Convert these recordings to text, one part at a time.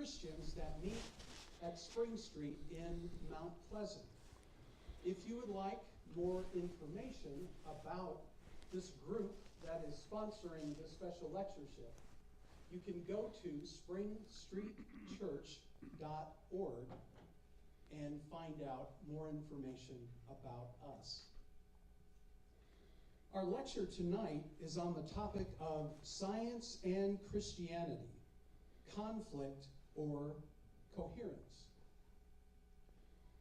Christians that meet at Spring Street in Mount Pleasant. If you would like more information about this group that is sponsoring this special lectureship, you can go to springstreetchurch.org and find out more information about us. Our lecture tonight is on the topic of science and Christianity, conflict or coherence.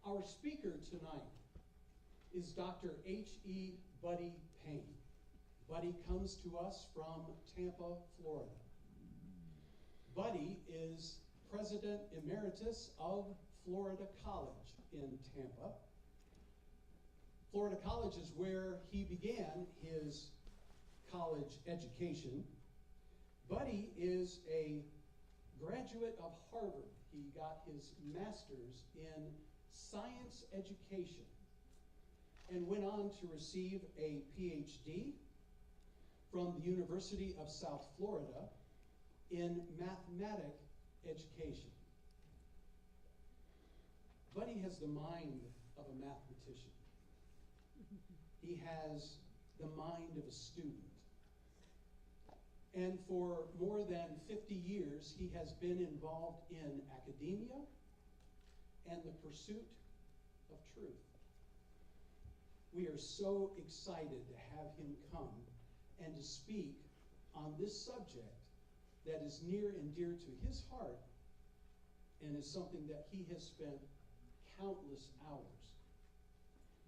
Our speaker tonight is Dr. H.E. Buddy Payne. Buddy comes to us from Tampa, Florida. Buddy is President Emeritus of Florida College in Tampa. Florida College is where he began his college education. Buddy is a graduate of Harvard. He got his master's in science education and went on to receive a PhD from the University of South Florida in mathematic education. Buddy has the mind of a mathematician. He has the mind of a student. And for more than 50 years, he has been involved in academia and the pursuit of truth. We are so excited to have him come and to speak on this subject that is near and dear to his heart and is something that he has spent countless hours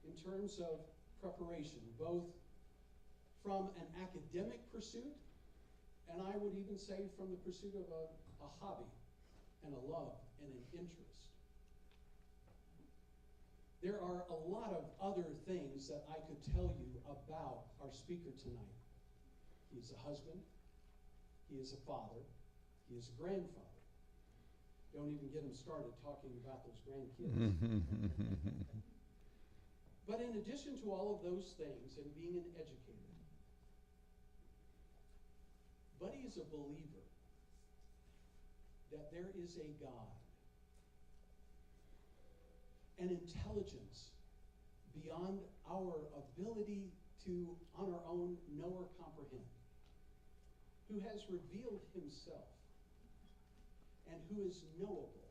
in terms of preparation, both from an academic pursuit, and I would even say from the pursuit of a hobby and a love and an interest. There are a lot of other things that I could tell you about our speaker tonight. He is a husband, he is a father, he is a grandfather. Don't even get him started talking about those grandkids. But in addition to all of those things and being an educator, Buddy is a believer that there is a God, an intelligence beyond our ability to, on our own, know or comprehend, who has revealed himself and who is knowable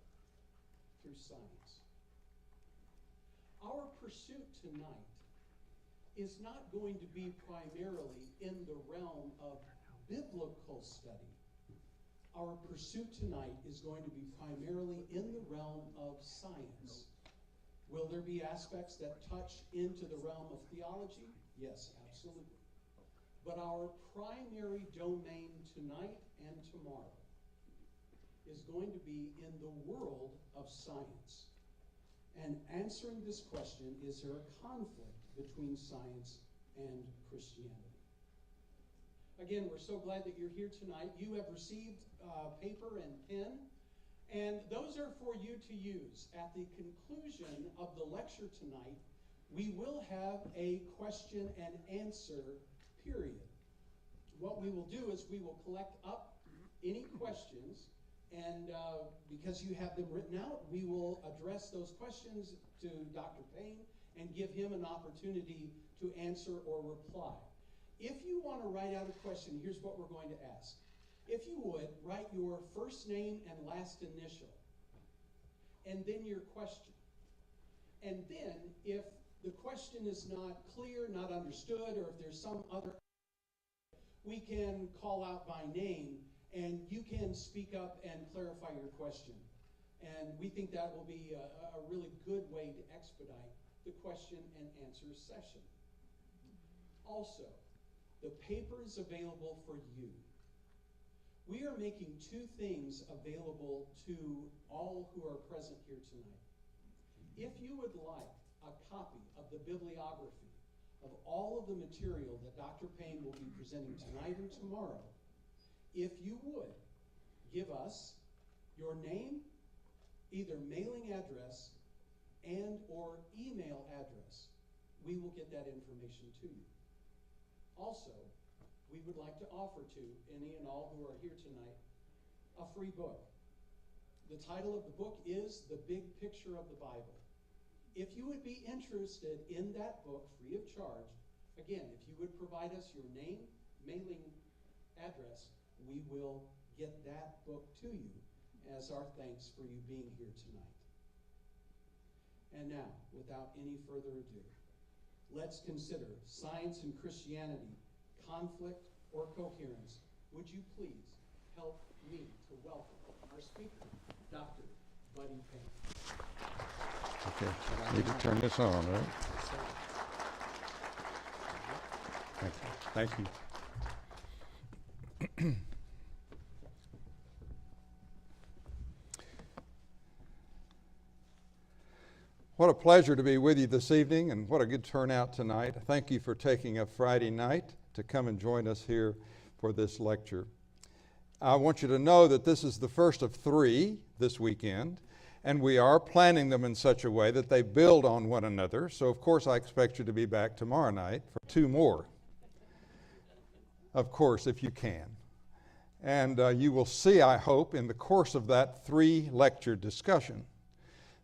through science. Our pursuit tonight is not going to be primarily in the realm of biblical study. Our pursuit tonight is going to be primarily in the realm of science. Will there be aspects that touch into the realm of theology? Yes, absolutely. But our primary domain tonight and tomorrow is going to be in the world of science. And answering this question, is there a conflict between science and Christianity? Again, we're so glad that you're here tonight. You have received paper and pen, and those are for you to use. At the conclusion of the lecture tonight, we will have a question and answer period. What we will do is we will collect up any questions, and because you have them written out, we will address those questions to Dr. Payne and give him an opportunity to answer or reply. If you want to write out a question, here's what we're going to ask. If you would, write your first name and last initial, and then your question. And then, if the question is not clear, not understood, or if there's some other, we can call out by name, and you can speak up and clarify your question. And we think that will be a really good way to expedite the question and answer session. Also, the paper is available for you. We are making two things available to all who are present here tonight. If you would like a copy of the bibliography of all of the material that Dr. Payne will be presenting tonight and tomorrow, if you would give us your name, either mailing address and or email address, we will get that information to you. Also, we would like to offer to any and all who are here tonight a free book. The title of the book is The Big Picture of the Bible. If you would be interested in that book free of charge, again, if you would provide us your name, mailing address, we will get that book to you as our thanks for you being here tonight. And now, without any further ado, let's consider Science and Christianity, Conflict or Coherence. Would you please help me to welcome our speaker, Dr. Buddy Payne. Okay, need to turn this on, right? Thank you. Thank you. What a pleasure to be with you this evening, and what a good turnout tonight. Thank you for taking a Friday night to come and join us here for this lecture. I want you to know that this is the first of 3 this weekend, and we are planning them in such a way that they build on one another. So, of course, I expect you to be back tomorrow night for 2 more. Of course, if you can. And you will see, I hope, in the course of that 3-lecture discussion,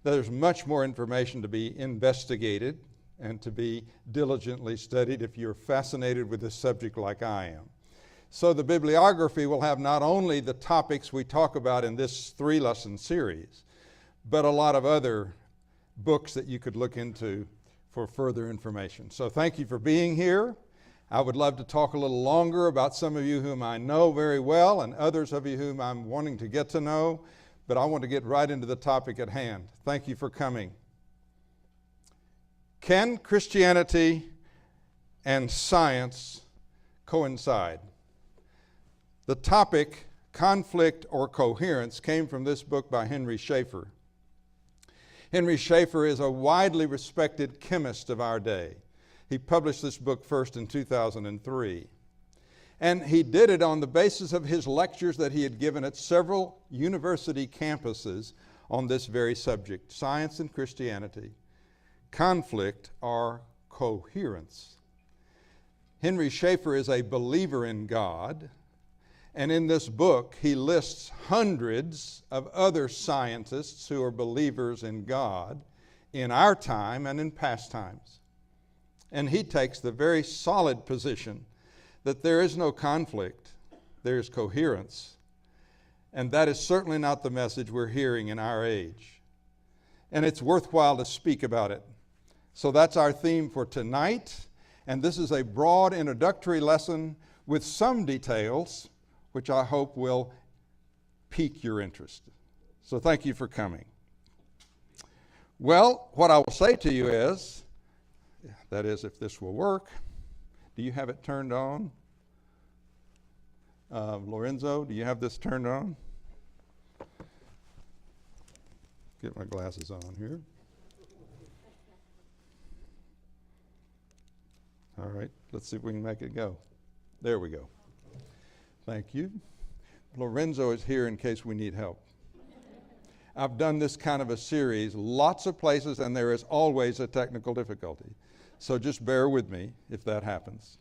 there's much more information to be investigated and to be diligently studied if you're fascinated with this subject like I am. So the bibliography will have not only the topics we talk about in this 3-lesson series, but a lot of other books that you could look into for further information. So thank you for being here. I would love to talk a little longer about some of you whom I know very well and others of you whom I'm wanting to get to know, but I want to get right into the topic at hand. Thank you for coming. Can Christianity and science coincide? The topic, conflict or coherence, came from this book by Henry Schaeffer. Henry Schaeffer is a widely respected chemist of our day. He published this book first in 2003. And he did it on the basis of his lectures that he had given at several university campuses on this very subject, science and Christianity, conflict or coherence. Henry Schaeffer is a believer in God, and in this book he lists hundreds of other scientists who are believers in God in our time and in past times. And he takes the very solid position that there is no conflict, there is coherence. And that is certainly not the message we're hearing in our age. And it's worthwhile to speak about it. So that's our theme for tonight. And this is a broad introductory lesson with some details, which I hope will pique your interest. So thank you for coming. Well, what I will say to you is, that is, if this will work, do you have it turned on? Lorenzo, do you have this turned on? Get my glasses on here. All right, let's see if we can make it go. There we go. Thank you. Lorenzo is here in case we need help. I've done this kind of a series, lots of places, and there is always a technical difficulty. So just bear with me if that happens.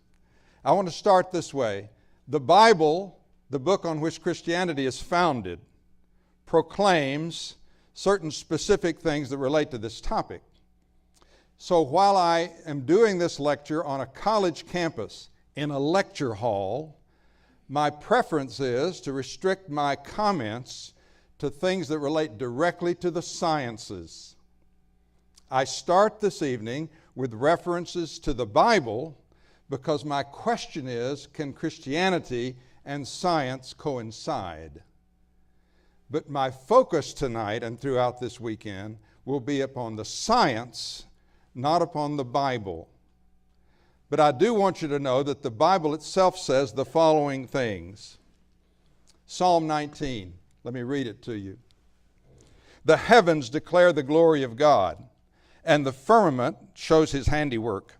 I want to start this way. The Bible, the book on which Christianity is founded, proclaims certain specific things that relate to this topic. So while I am doing this lecture on a college campus in a lecture hall, my preference is to restrict my comments to things that relate directly to the sciences. I start this evening with references to the Bible because my question is, can Christianity and science coincide? But my focus tonight and throughout this weekend will be upon the science, not upon the Bible. But I do want you to know that the Bible itself says the following things. Psalm 19, let me read it to you. The heavens declare the glory of God, and the firmament shows his handiwork.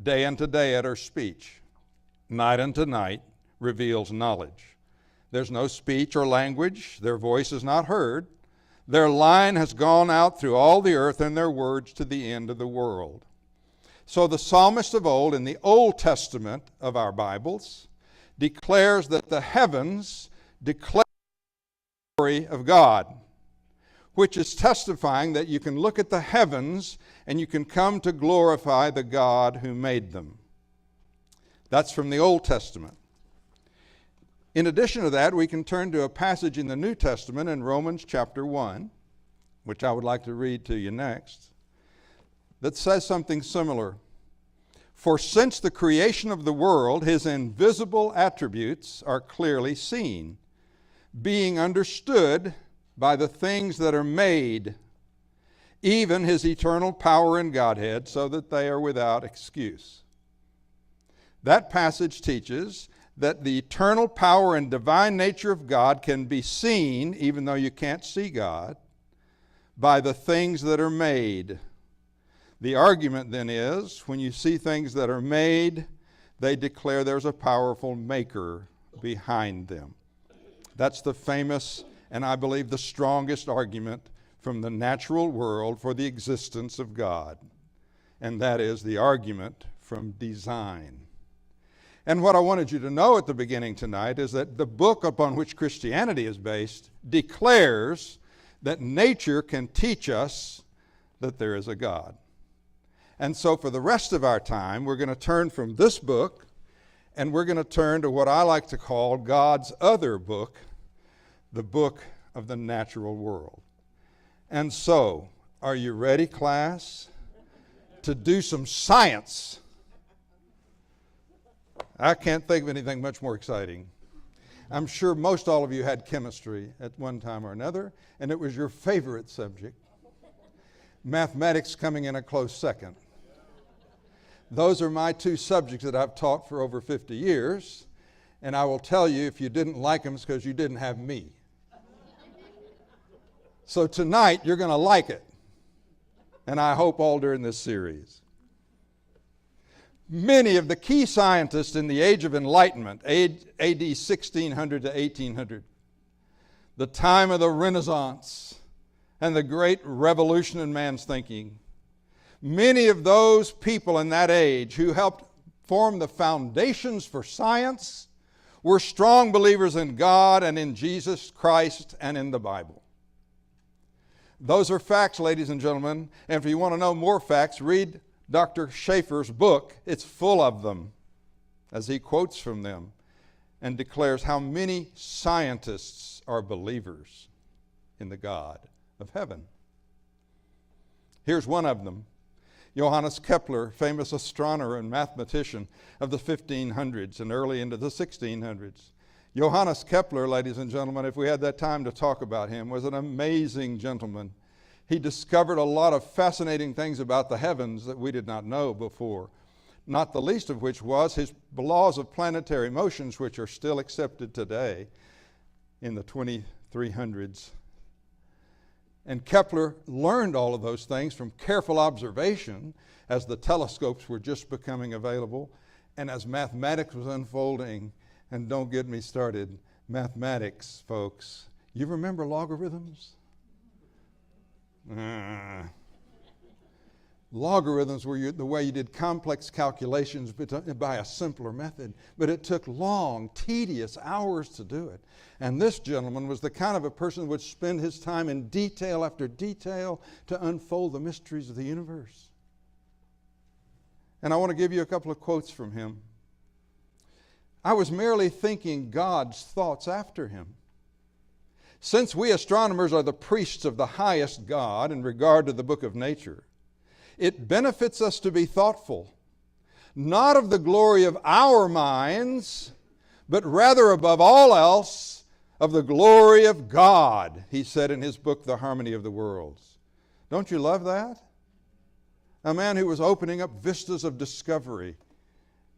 Day unto day utters speech. Night unto night reveals knowledge. There's no speech or language. Their voice is not heard. Their line has gone out through all the earth, and their words to the end of the world. So the psalmist of old, in the Old Testament of our Bibles, declares that the heavens declare the glory of God. which is testifying that you can look at the heavens and you can come to glorify the God who made them. That's from the Old Testament. In addition to that, we can turn to a passage in the New Testament in Romans chapter 1, which I would like to read to you next, that says something similar. For since the creation of the world, his invisible attributes are clearly seen, being understood by the things that are made, even his eternal power and Godhead, so that they are without excuse. That passage teaches that the eternal power and divine nature of God can be seen, even though you can't see God, by the things that are made. The argument then is, when you see things that are made, they declare there's a powerful maker behind them. That's the famous, and I believe the strongest argument from the natural world for the existence of God. And that is the argument from design. And what I wanted you to know at the beginning tonight is that the book upon which Christianity is based declares that nature can teach us that there is a God. And so for the rest of our time, we're going to turn from this book and we're going to turn to what I like to call God's other book, the book of the natural world. And so, are you ready, class, to do some science? I can't think of anything much more exciting. I'm sure most all of you had chemistry at one time or another, and it was your favorite subject. Mathematics coming in a close second. Those are my two subjects that I've taught for over 50 years, and I will tell you, if you didn't like them, it's because you didn't have me. So tonight, you're going to like it, and I hope all during this series. Many of the key scientists in the Age of Enlightenment, AD 1600 to 1800, the time of the Renaissance and the great revolution in man's thinking, many of those people in that age who helped form the foundations for science were strong believers in God and in Jesus Christ and in the Bible. Those are facts, ladies and gentlemen, and if you want to know more facts, read Dr. Schaeffer's book. It's full of them, as he quotes from them and declares how many scientists are believers in the God of heaven. Here's one of them. Johannes Kepler, famous astronomer and mathematician of the 1500s and early into the 1600s. Johannes Kepler, ladies and gentlemen, if we had that time to talk about him, was an amazing gentleman. He discovered a lot of fascinating things about the heavens that we did not know before, not the least of which was his laws of planetary motions, which are still accepted today in the 2300s. And Kepler learned all of those things from careful observation as the telescopes were just becoming available and as mathematics was unfolding. And don't get me started, mathematics, folks. You remember logarithms? Logarithms were the way you did complex calculations by a simpler method, but it took long, tedious hours to do it. And this gentleman was the kind of a person who would spend his time in detail after detail to unfold the mysteries of the universe. And I want to give you a couple of quotes from him. I was merely thinking God's thoughts after him. Since we astronomers are the priests of the highest God in regard to the book of nature, it benefits us to be thoughtful, not of the glory of our minds, but rather above all else of the glory of God, he said in his book, The Harmony of the Worlds. Don't you love that? A man who was opening up vistas of discovery,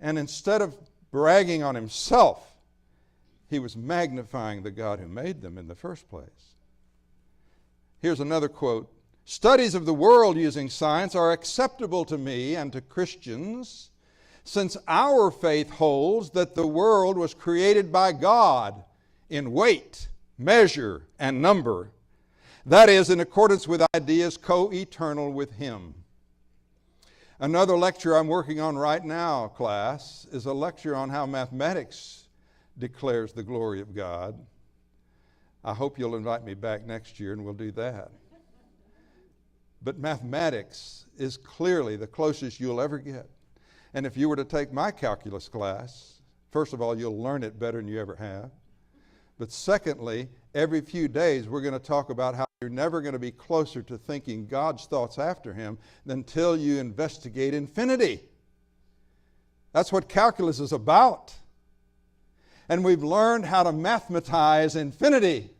and instead of bragging on himself, he was magnifying the God who made them in the first place. Here's another quote. Studies of the world using science are acceptable to me and to Christians, since our faith holds that the world was created by God in weight, measure, and number. That is, in accordance with ideas co-eternal with Him. Another lecture I'm working on right now, class, is a lecture on how mathematics declares the glory of God. I hope you'll invite me back next year and we'll do that. But mathematics is clearly the closest you'll ever get. And if you were to take my calculus class, first of all, you'll learn it better than you ever have. But secondly, every few days we're going to talk about how you're never going to be closer to thinking God's thoughts after him until you investigate infinity. That's what calculus is about. And we've learned how to mathematize infinity.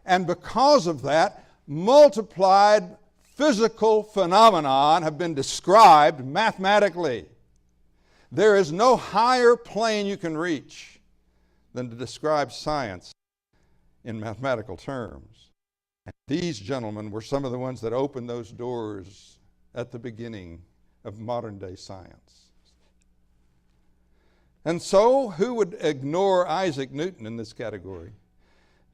And because of that, multiplied physical phenomenon have been described mathematically. There is no higher plane you can reach than to describe science in mathematical terms. And these gentlemen were some of the ones that opened those doors at the beginning of modern day science. And so, who would ignore Isaac Newton in this category?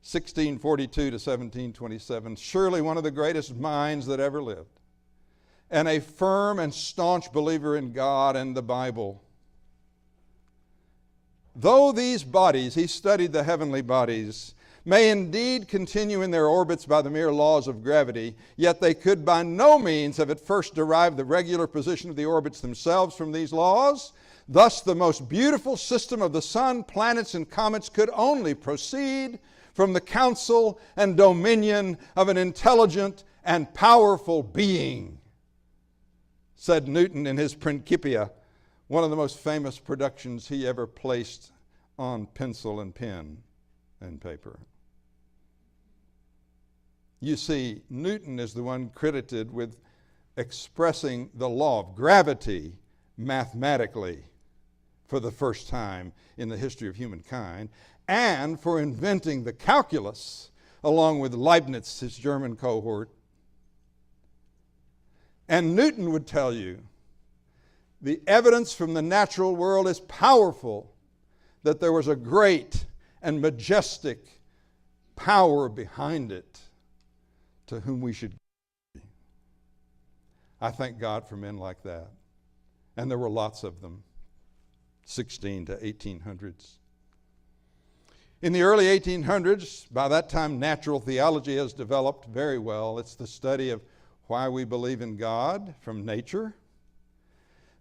1642 to 1727, surely one of the greatest minds that ever lived, and a firm and staunch believer in God and the Bible. Though these bodies, he studied the heavenly bodies, may indeed continue in their orbits by the mere laws of gravity, yet they could by no means have at first derived the regular position of the orbits themselves from these laws. Thus the most beautiful system of the sun, planets, and comets could only proceed from the counsel and dominion of an intelligent and powerful being, said Newton in his Principia, one of the most famous productions he ever placed on pencil and pen and paper. You see, Newton is the one credited with expressing the law of gravity mathematically for the first time in the history of humankind, and for inventing the calculus along with Leibniz, his German cohort. And Newton would tell you, the evidence from the natural world is powerful that there was a great and majestic power behind it to whom we should be. I thank God for men like that. And there were lots of them, 16 to 1800s. In the early 1800s, by that time natural theology has developed very well. It's the study of why we believe in God from nature.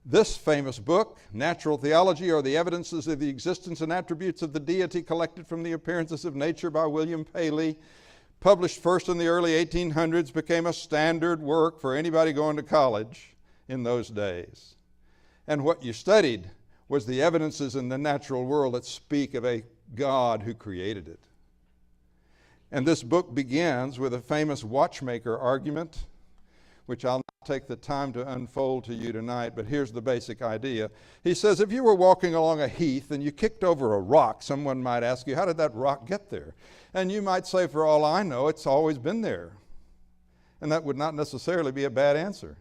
This famous book, Natural Theology, or the Evidences of the Existence and Attributes of the Deity Collected from the Appearances of Nature by William Paley, published first in the early 1800s, became a standard work for anybody going to college in those days. And what you studied was the evidences in the natural world that speak of a God who created it. And this book begins with a famous watchmaker argument, which I'll not take the time to unfold to you tonight, but here's the basic idea. He says, if you were walking along a heath and you kicked over a rock, someone might ask you, how did that rock get there? And you might say, for all I know, it's always been there. And that would not necessarily be a bad answer.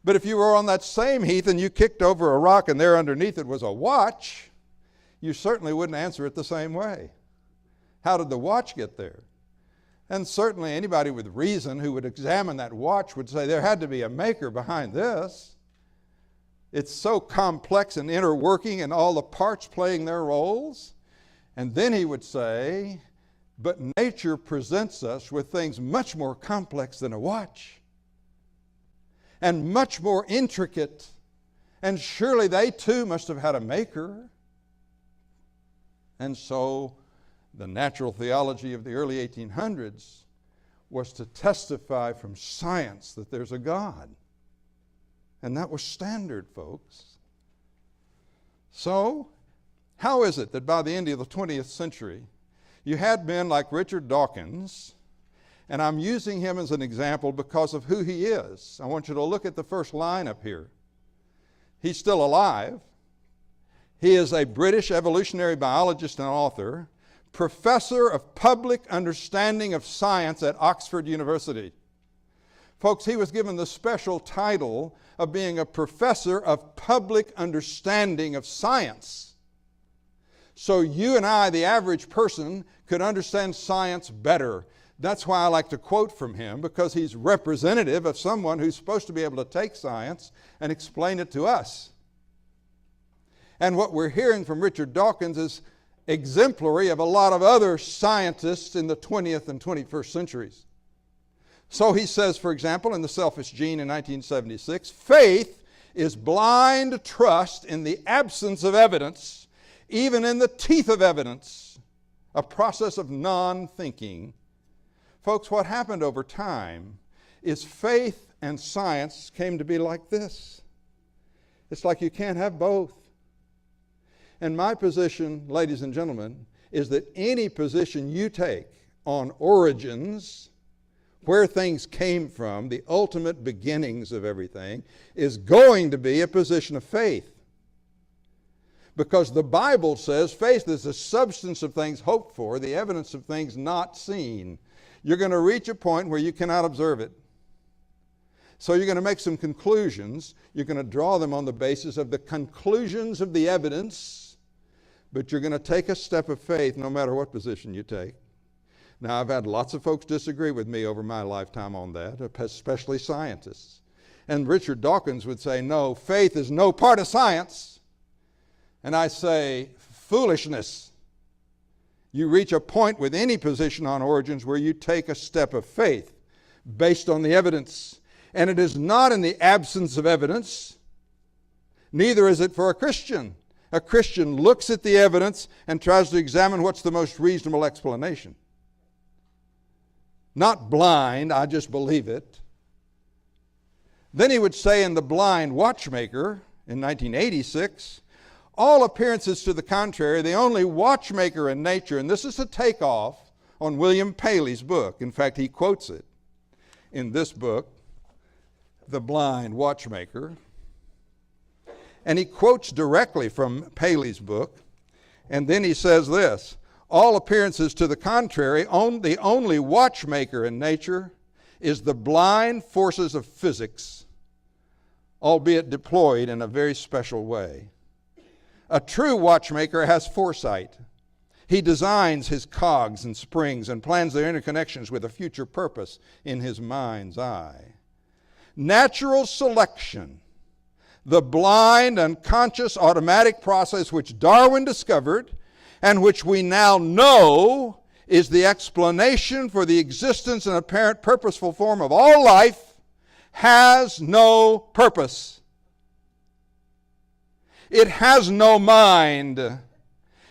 But if you were on that same heath and you kicked over a rock and there underneath it was a watch, you certainly wouldn't answer it the same way. How did the watch get there? And certainly anybody with reason who would examine that watch would say there had to be a maker behind this. It's so complex and interworking and all the parts playing their roles. And then he would say, but nature presents us with things much more complex than a watch and much more intricate. And surely they too must have had a maker. And so the natural theology of the early 1800s was to testify from science that there's a God. And that was standard, folks. So, how is it that by the end of the 20th century, you had men like Richard Dawkins, and I'm using him as an example because of who he is. I want you to look at the first line up here. He's still alive. He is a British evolutionary biologist and author, professor of public understanding of science at Oxford University. Folks, he was given the special title of being a professor of public understanding of science. So you and I, the average person, could understand science better. That's why I like to quote from him, because he's representative of someone who's supposed to be able to take science and explain it to us. And what we're hearing from Richard Dawkins is exemplary of a lot of other scientists in the 20th and 21st centuries. So he says, for example, in The Selfish Gene in 1976, faith is blind trust in the absence of evidence, even in the teeth of evidence, a process of non-thinking. Folks, what happened over time is faith and science came to be like this. It's like you can't have both. And my position, ladies and gentlemen, is that any position you take on origins, where things came from, the ultimate beginnings of everything, is going to be a position of faith. Because the Bible says faith is the substance of things hoped for, the evidence of things not seen. You're going to reach a point where you cannot observe it. So you're going to make some conclusions. You're going to draw them on the basis of the conclusions of the evidence, but you're going to take a step of faith no matter what position you take. Now, I've had lots of folks disagree with me over my lifetime on that, especially scientists. And Richard Dawkins would say, no, faith is no part of science. And I say, foolishness. You reach a point with any position on origins where you take a step of faith based on the evidence. And it is not in the absence of evidence. Neither is it for a Christian. A Christian looks at the evidence and tries to examine what's the most reasonable explanation. Not blind, I just believe it. Then he would say in The Blind Watchmaker in 1986, all appearances to the contrary, the only watchmaker in nature, and this is a takeoff on William Paley's book. In fact, he quotes it in this book, The Blind Watchmaker. And he quotes directly from Paley's book, and then he says this, all appearances to the contrary, the only watchmaker in nature is the blind forces of physics, albeit deployed in a very special way. A true watchmaker has foresight. He designs his cogs and springs and plans their interconnections with a future purpose in his mind's eye. Natural selection, the blind, unconscious, automatic process which Darwin discovered and which we now know is the explanation for the existence and apparent purposeful form of all life, has no purpose. It has no mind.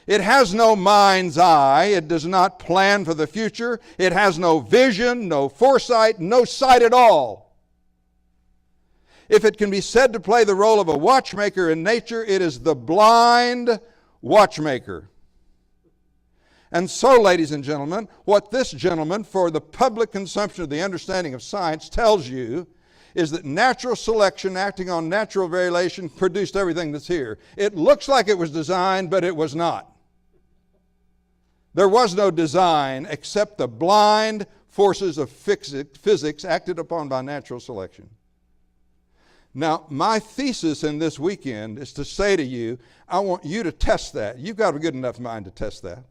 It has no mind's eye. It does not plan for the future. It has no vision, no foresight, no sight at all. If it can be said to play the role of a watchmaker in nature, it is the blind watchmaker. And so, ladies and gentlemen, what this gentleman, for the public consumption of the understanding of science, tells you is that natural selection acting on natural variation produced everything that's here. It looks like it was designed, but it was not. There was no design except the blind forces of physics acted upon by natural selection. Now, my thesis in this weekend is to say to you, I want you to test that. You've got a good enough mind to test that.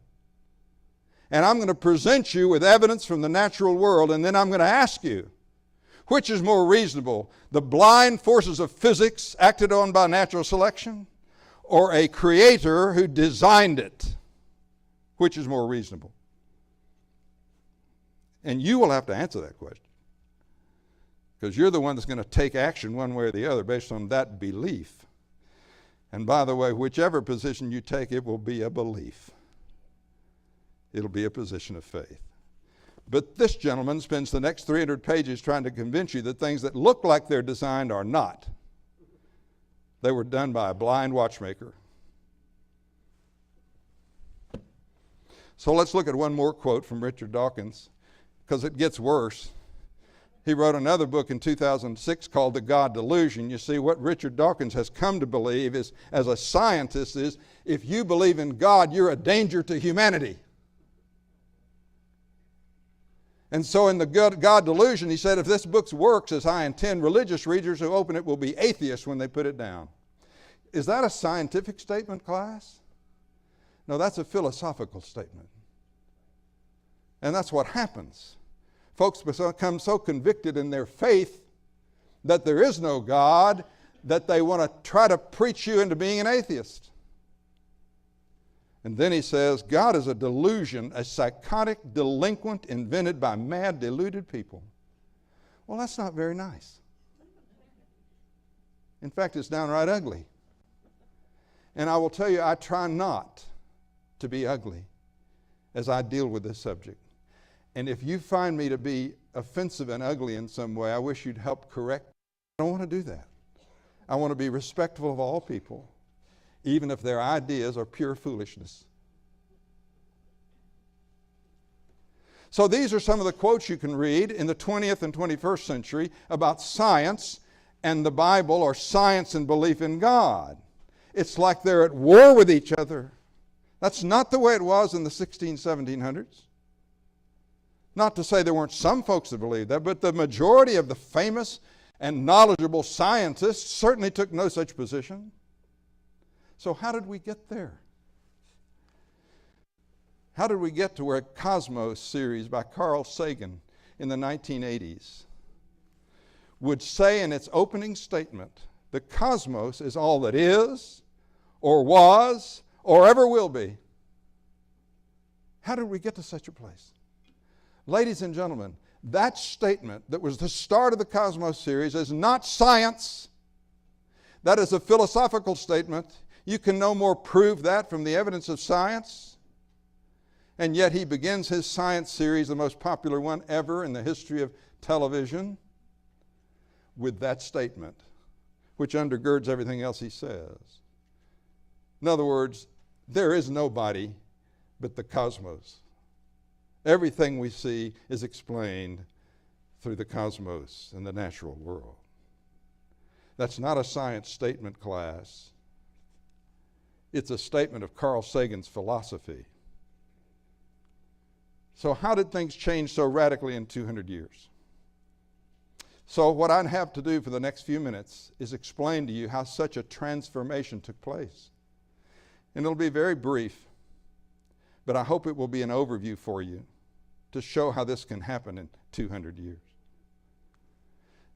And I'm going to present you with evidence from the natural world, and then I'm going to ask you, which is more reasonable, the blind forces of physics acted on by natural selection, or a creator who designed it? Which is more reasonable? And you will have to answer that question, because you're the one that's going to take action one way or the other based on that belief. And by the way, whichever position you take, it will be a belief. It'll be a position of faith. But this gentleman spends the next 300 pages trying to convince you that things that look like they're designed are not. They were done by a blind watchmaker. So let's look at one more quote from Richard Dawkins, because it gets worse. He wrote another book in 2006 called The God Delusion. You see, what Richard Dawkins has come to believe is, as a scientist, is if you believe in God, you're a danger to humanity. And so in the God Delusion, he said, if this book works as I intend, religious readers who open it will be atheists when they put it down. Is that a scientific statement, class? No, that's a philosophical statement. And that's what happens. Folks become so convicted in their faith that there is no God that they want to try to preach you into being an atheist. And then he says, God is a delusion, a psychotic delinquent invented by mad, deluded people. Well, that's not very nice. In fact, it's downright ugly. And I will tell you, I try not to be ugly as I deal with this subject. And if you find me to be offensive and ugly in some way, I wish you'd help correct me. I don't want to do that. I want to be respectful of all people, even if their ideas are pure foolishness. So these are some of the quotes you can read in the 20th and 21st century about science and the Bible, or science and belief in God. It's like they're at war with each other. That's not the way it was in the 1700s. Not to say there weren't some folks that believed that, but the majority of the famous and knowledgeable scientists certainly took no such position. So how did we get there? How did we get to where Cosmos series by Carl Sagan in the 1980s would say in its opening statement, the cosmos is all that is, or was, or ever will be? How did we get to such a place? Ladies and gentlemen, that statement that was the start of the Cosmos series is not science. That is a philosophical statement. You can no more prove that from the evidence of science. And yet he begins his science series, the most popular one ever in the history of television, with that statement, which undergirds everything else he says. In other words, there is nobody but the cosmos. Everything we see is explained through the cosmos and the natural world. That's not a science statement, class. It's a statement of Carl Sagan's philosophy. So how did things change so radically in 200 years? So what I'd have to do for the next few minutes is explain to you how such a transformation took place. And it'll be very brief, but I hope it will be an overview for you to show how this can happen in 200 years.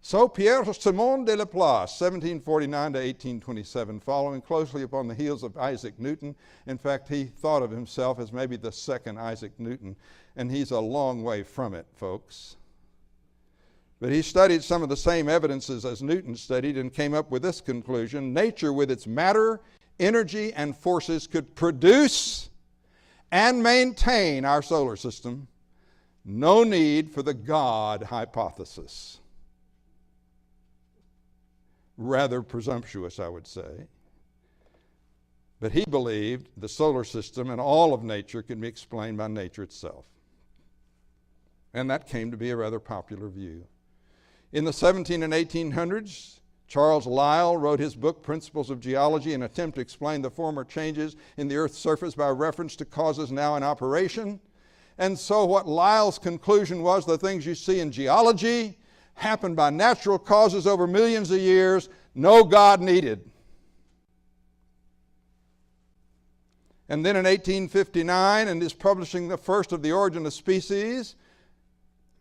So Pierre-Simon de Laplace, 1749 to 1827, following closely upon the heels of Isaac Newton. In fact, he thought of himself as maybe the second Isaac Newton, and he's a long way from it, folks. But he studied some of the same evidences as Newton studied and came up with this conclusion: nature with its matter, energy, and forces could produce and maintain our solar system. No need for the God hypothesis. Rather presumptuous, I would say. But he believed the solar system and all of nature can be explained by nature itself. And that came to be a rather popular view. In the 17 and 1800s, Charles Lyell wrote his book, Principles of Geology, an attempt to explain the former changes in the Earth's surface by reference to causes now in operation. And so what Lyell's conclusion was, the things you see in geology happened by natural causes over millions of years, no God needed. And then in 1859, and is publishing the first of The Origin of Species,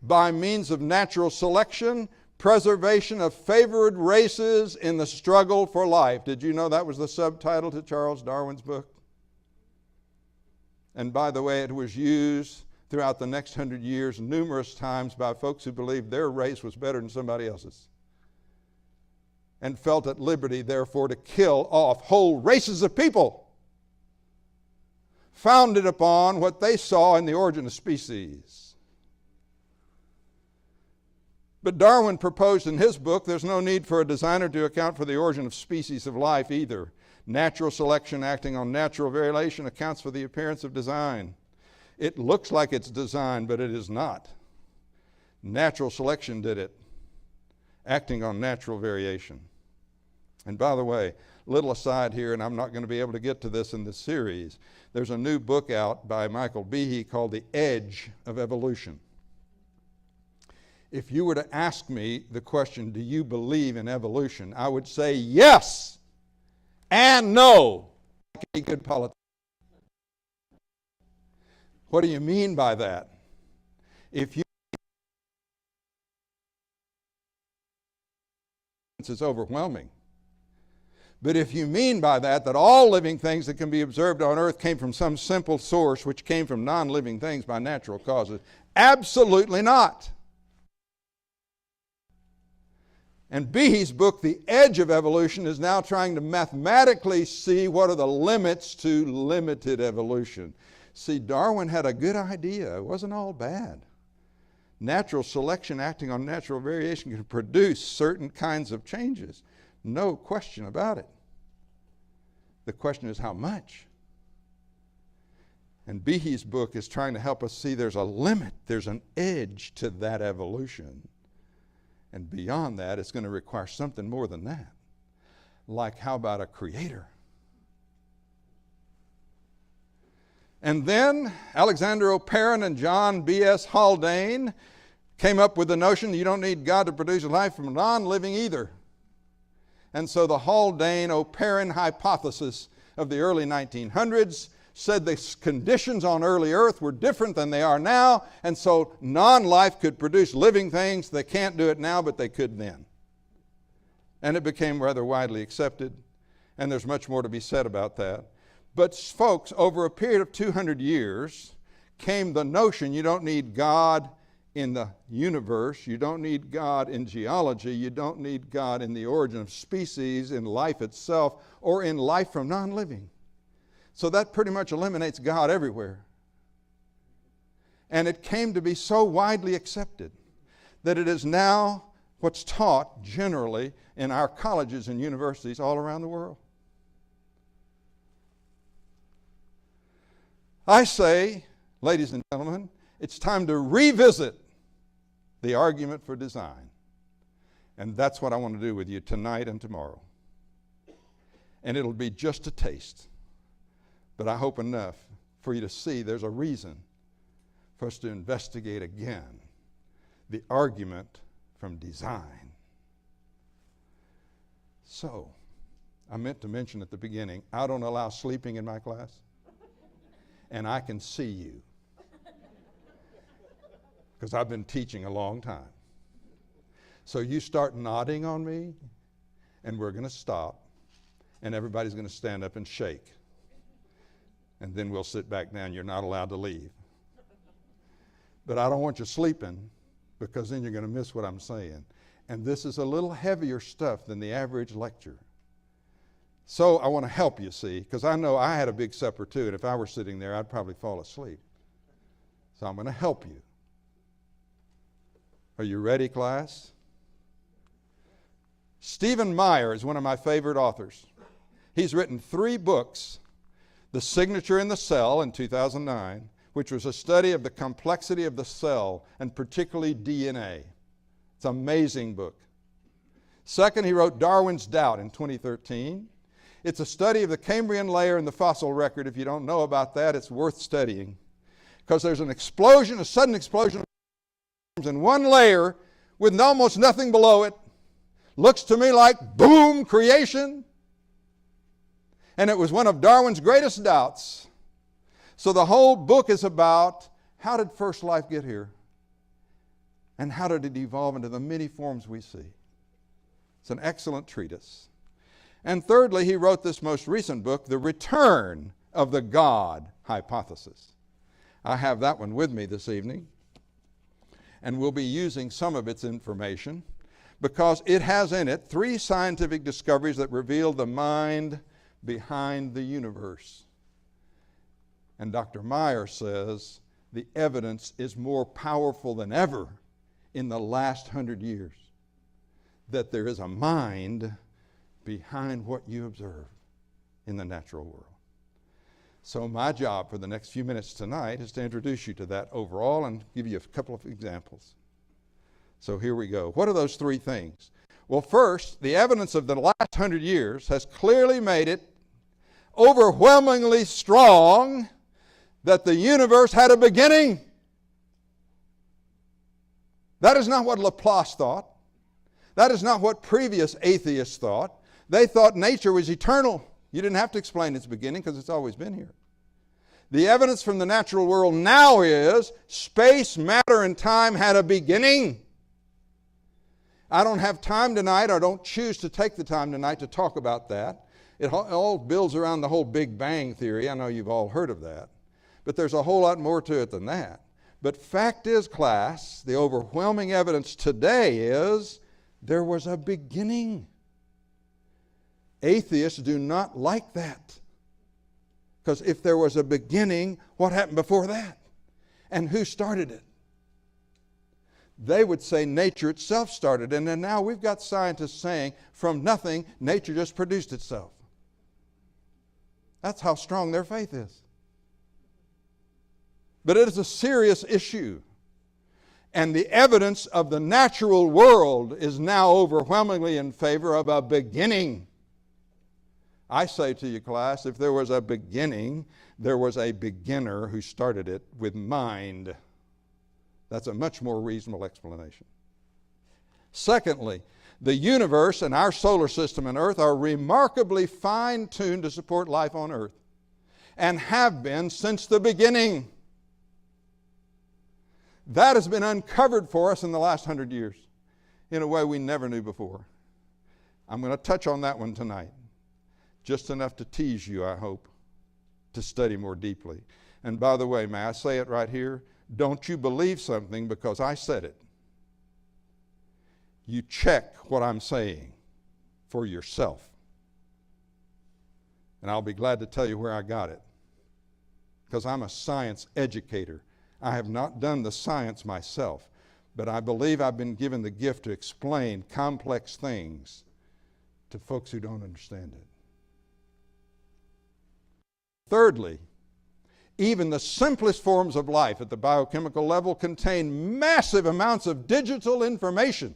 by means of natural selection, preservation of favored races in the struggle for life. Did you know that was the subtitle to Charles Darwin's book? And by the way, it was used throughout the next 100 years numerous times by folks who believed their race was better than somebody else's, and felt at liberty, therefore, to kill off whole races of people, founded upon what they saw in The Origin of Species. But Darwin proposed in his book there's no need for a designer to account for the origin of species of life either. Natural selection acting on natural variation accounts for the appearance of design. It looks like it's designed, but it is not. Natural selection did it, acting on natural variation. And by the way, little aside here, and I'm not going to be able to get to this in this series, there's a new book out by Michael Behe called The Edge of Evolution. If you were to ask me the question, do you believe in evolution? I would say yes and no, like any good politician. What do you mean by that? If you it's overwhelming. But if you mean by that all living things that can be observed on earth came from some simple source which came from non-living things by natural causes, absolutely not. And Behe's book, The Edge of Evolution, is now trying to mathematically see what are the limits to limited evolution. See, Darwin had a good idea. It wasn't all bad. Natural selection acting on natural variation can produce certain kinds of changes. No question about it. The question is how much? And Behe's book is trying to help us see there's a limit, there's an edge to that evolution. And beyond that, it's going to require something more than that. Like, how about a creator? And then Alexander O'Parent and John B.S. Haldane came up with the notion that you don't need God to produce life from non-living either. And so the Haldane-O'Parent hypothesis of the early 1900s said the conditions on early Earth were different than they are now, and so non-life could produce living things. They can't do it now, but they could then. And it became rather widely accepted, and there's much more to be said about that. But folks, over a period of 200 years came the notion you don't need God in the universe, you don't need God in geology, you don't need God in the origin of species, in life itself, or in life from non-living. So that pretty much eliminates God everywhere. And it came to be so widely accepted that it is now what's taught generally in our colleges and universities all around the world. I say, ladies and gentlemen, it's time to revisit the argument for design. And that's what I want to do with you tonight and tomorrow. And it'll be just a taste. But I hope enough for you to see there's a reason for us to investigate again the argument from design. So, I meant to mention at the beginning, I don't allow sleeping in my class, and I can see you because I've been teaching a long time. So you start nodding on me, and we're going to stop, and everybody's going to stand up and shake. And then we'll sit back down. You're not allowed to leave. But I don't want you sleeping, because then you're going to miss what I'm saying. And this is a little heavier stuff than the average lecture. So I want to help you, see, because I know I had a big supper too, and if I were sitting there, I'd probably fall asleep. So I'm going to help you. Are you ready, class? Stephen Meyer is one of my favorite authors. He's written 3 books. The Signature in the Cell in 2009, which was a study of the complexity of the cell, and particularly DNA. It's an amazing book. Second, he wrote Darwin's Doubt in 2013. It's a study of the Cambrian layer in the fossil record. If you don't know about that, it's worth studying, because there's an explosion, a sudden explosion in one layer with almost nothing below it. Looks to me like boom, creation. And it was one of Darwin's greatest doubts. So the whole book is about how did first life get here? And how did it evolve into the many forms we see? It's an excellent treatise. And thirdly, he wrote this most recent book, The Return of the God Hypothesis. I have that one with me this evening. And we'll be using some of its information because it has in it 3 scientific discoveries that reveal the mind behind the universe. And Dr. Meyer says the evidence is more powerful than ever in the last 100 years that there is a mind behind what you observe in the natural world. So my job for the next few minutes tonight is to introduce you to that overall and give you a couple of examples. So here we go. What are those 3 things? Well, first, the evidence of the last 100 years has clearly made it overwhelmingly strong that the universe had a beginning. That is not what Laplace thought. That is not what previous atheists thought. They thought nature was eternal. You didn't have to explain its beginning because it's always been here. The evidence from the natural world now is space, matter, and time had a beginning. I don't have time tonight, or don't choose to take the time tonight to talk about that. It all builds around the whole Big Bang theory. I know you've all heard of that. But there's a whole lot more to it than that. But fact is, class, the overwhelming evidence today is There was a beginning. Atheists do not like that. Because if there was a beginning, what happened before that? And who started it? They would say nature itself started. And then now we've got scientists saying from nothing, nature just produced itself. That's how strong their faith is. But it is a serious issue. And the evidence of the natural world is now overwhelmingly in favor of a beginning. I say to you, class, if there was a beginning, there was a beginner who started it with mind. That's a much more reasonable explanation. Secondly, the universe and our solar system and Earth are remarkably fine-tuned to support life on Earth and have been since the beginning. That has been uncovered for us in the last 100 years in a way we never knew before. I'm going to touch on that one tonight. Just enough to tease you, I hope, to study more deeply. And by the way, may I say it right here? Don't you believe something because I said it. You check what I'm saying for yourself. And I'll be glad to tell you where I got it. Because I'm a science educator. I have not done the science myself, but I believe I've been given the gift to explain complex things to folks who don't understand it. Thirdly, even the simplest forms of life at the biochemical level contain massive amounts of digital information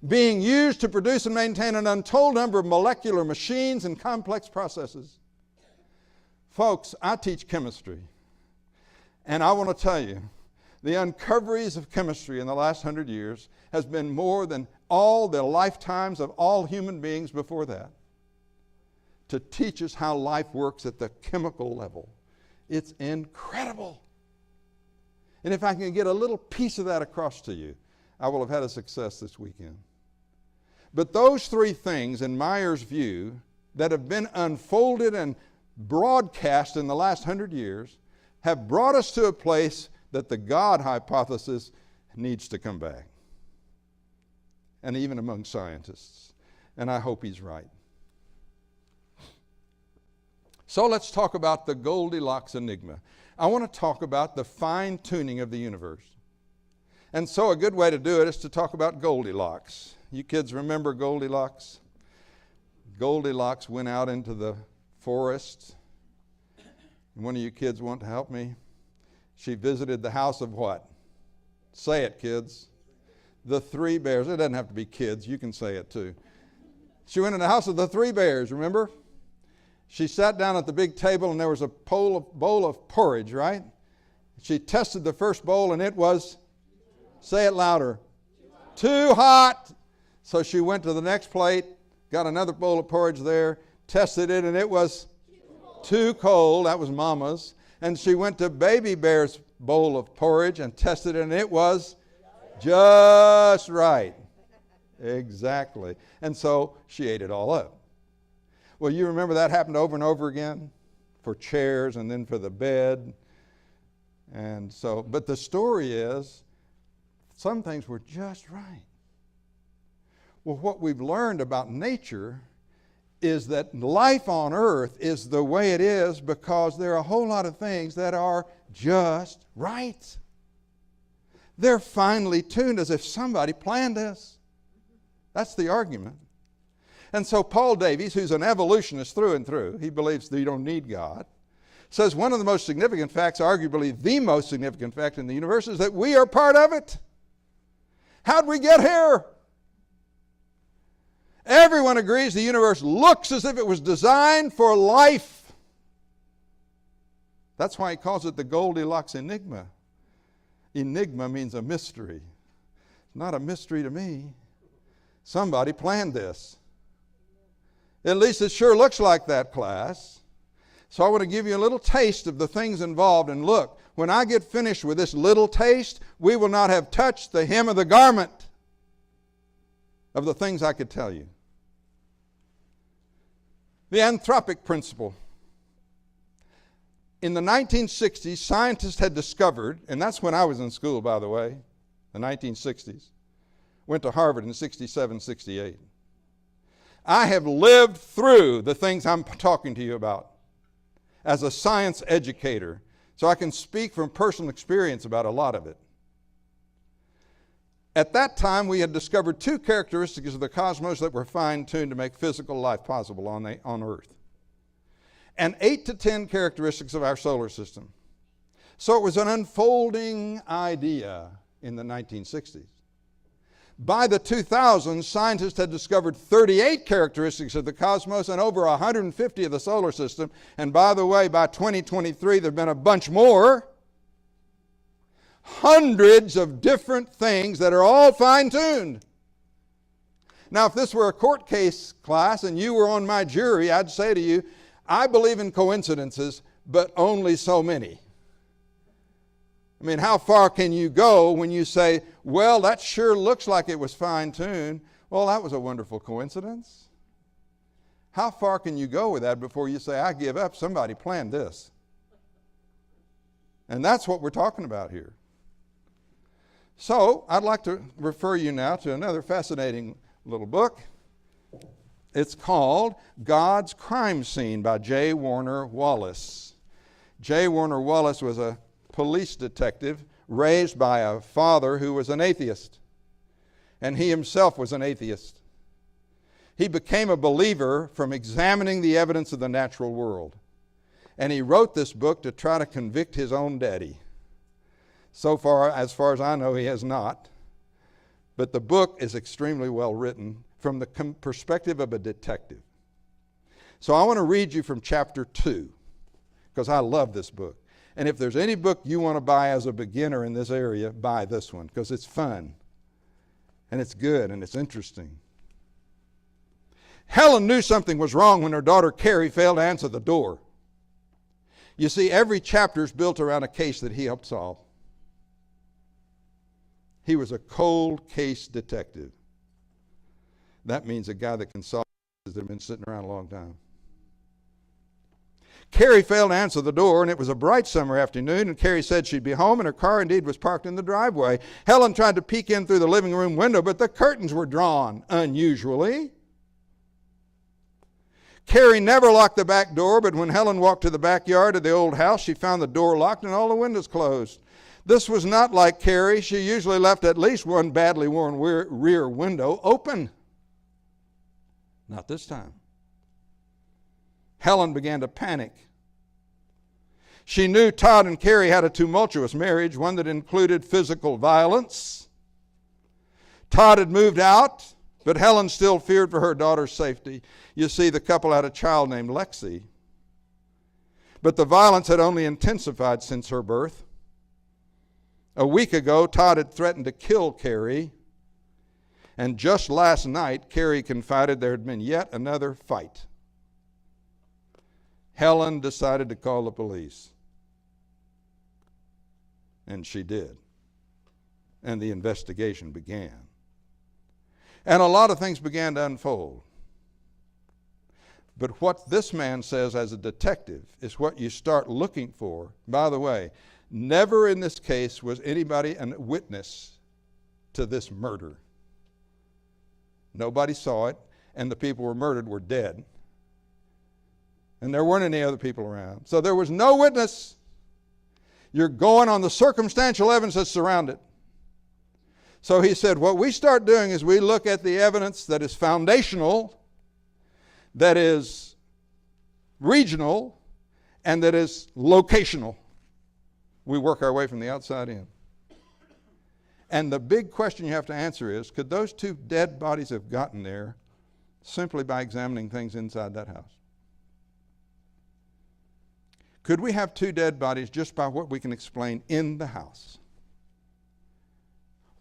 being used to produce and maintain an untold number of molecular machines and complex processes. Folks, I teach chemistry, and I want to tell you, the uncoveries of chemistry in the last 100 years has been more than all the lifetimes of all human beings before that, to teach us how life works at the chemical level. It's incredible. And if I can get a little piece of that across to you, I will have had a success this weekend. But those three things, in Meyer's view, that have been unfolded and broadcast in the last 100 years, have brought us to a place that the God hypothesis needs to come back. And even among scientists. And I hope he's right. So let's talk about the Goldilocks enigma. I want to talk about the fine-tuning of the universe. And so a good way to do it is to talk about Goldilocks. You kids remember Goldilocks? Goldilocks went out into the forest. One of you kids want to help me? She visited the house of what? Say it, kids. The three bears. It doesn't have to be kids. You can say it too. She went in the house of the three bears, remember? She sat down at the big table and there was a bowl of porridge, right? She tested the first bowl and it was, say it louder, too hot. So she went to the next plate, got another bowl of porridge there, tested it, and it was too cold. That was Mama's. And she went to Baby Bear's bowl of porridge and tested it, and it was just right. Exactly. And so she ate it all up. Well, you remember that happened over and over again for chairs and then for the bed. And so, but the story is, some things were just right. Well, what we've learned about nature is that life on earth is the way it is because there are a whole lot of things that are just right. They're finely tuned as if somebody planned this. That's the argument. And so Paul Davies, who's an evolutionist through and through, he believes that you don't need God, says one of the most significant facts, arguably the most significant fact in the universe, is that we are part of it. How'd we get here? Everyone agrees the universe looks as if it was designed for life. That's why he calls it the Goldilocks enigma. Enigma means a mystery. It's not a mystery to me. Somebody planned this. At least it sure looks like that, class. So I want to give you a little taste of the things involved. And look, when I get finished with this little taste, we will not have touched the hem of the garment of the things I could tell you. The anthropic principle. In the 1960s, scientists had discovered, and that's when I was in school, by the way, the 1960s, went to Harvard in 67, 68. I have lived through the things I'm talking to you about as a science educator, so I can speak from personal experience about a lot of it. At that time, we had discovered two characteristics of the cosmos that were fine-tuned to make physical life possible on Earth, and 8 to 10 characteristics of our solar system. So it was an unfolding idea in the 1960s. By the 2000s, scientists had discovered 38 characteristics of the cosmos and over 150 of the solar system. And by the way, by 2023, there have been a bunch more. Hundreds of different things that are all fine-tuned. Now, if this were a court case class and you were on my jury, I'd say to you, I believe in coincidences, but only so many. I mean, how far can you go when you say, well, that sure looks like it was fine-tuned. Well, that was a wonderful coincidence. How far can you go with that before you say, I give up, somebody planned this? And that's what we're talking about here. So, I'd like to refer you now to another fascinating little book. It's called God's Crime Scene by J. Warner Wallace. J. Warner Wallace was a police detective raised by a father who was an atheist, and he himself was an atheist. He became a believer from examining the evidence of the natural world, and he wrote this book to try to convict his own daddy. So far as I know, he has not, but the book is extremely well written from the perspective of a detective. So I want to read you from chapter 2, because I love this book. And if there's any book you want to buy as a beginner in this area, buy this one, because it's fun, and it's good, and it's interesting. Helen knew something was wrong when her daughter Carrie failed to answer the door. You see, every chapter is built around a case that he helped solve. He was a cold case detective. That means a guy that can solve cases that have been sitting around a long time. Carrie failed to answer the door, and it was a bright summer afternoon, and Carrie said she'd be home, and her car indeed was parked in the driveway. Helen tried to peek in through the living room window, but the curtains were drawn, unusually. Carrie never locked the back door, but when Helen walked to the backyard of the old house, she found the door locked and all the windows closed. This was not like Carrie. She usually left at least one badly worn rear window open. Not this time. Helen began to panic. She knew Todd and Carrie had a tumultuous marriage, one that included physical violence. Todd had moved out, but Helen still feared for her daughter's safety. You see, the couple had a child named Lexi. But the violence had only intensified since her birth. A week ago, Todd had threatened to kill Carrie. And just last night, Carrie confided there had been yet another fight. Helen decided to call the police. And she did. And the investigation began. And a lot of things began to unfold. But what this man says as a detective is what you start looking for. By the way, never in this case was anybody a witness to this murder. Nobody saw it, and the people who were murdered were dead. And there weren't any other people around. So there was no witness. You're going on the circumstantial evidence that surrounded it. So he said, what we start doing is we look at the evidence that is foundational, that is regional, and that is locational. We work our way from the outside in. And the big question you have to answer is, could those two dead bodies have gotten there simply by examining things inside that house? Could we have two dead bodies just by what we can explain in the house?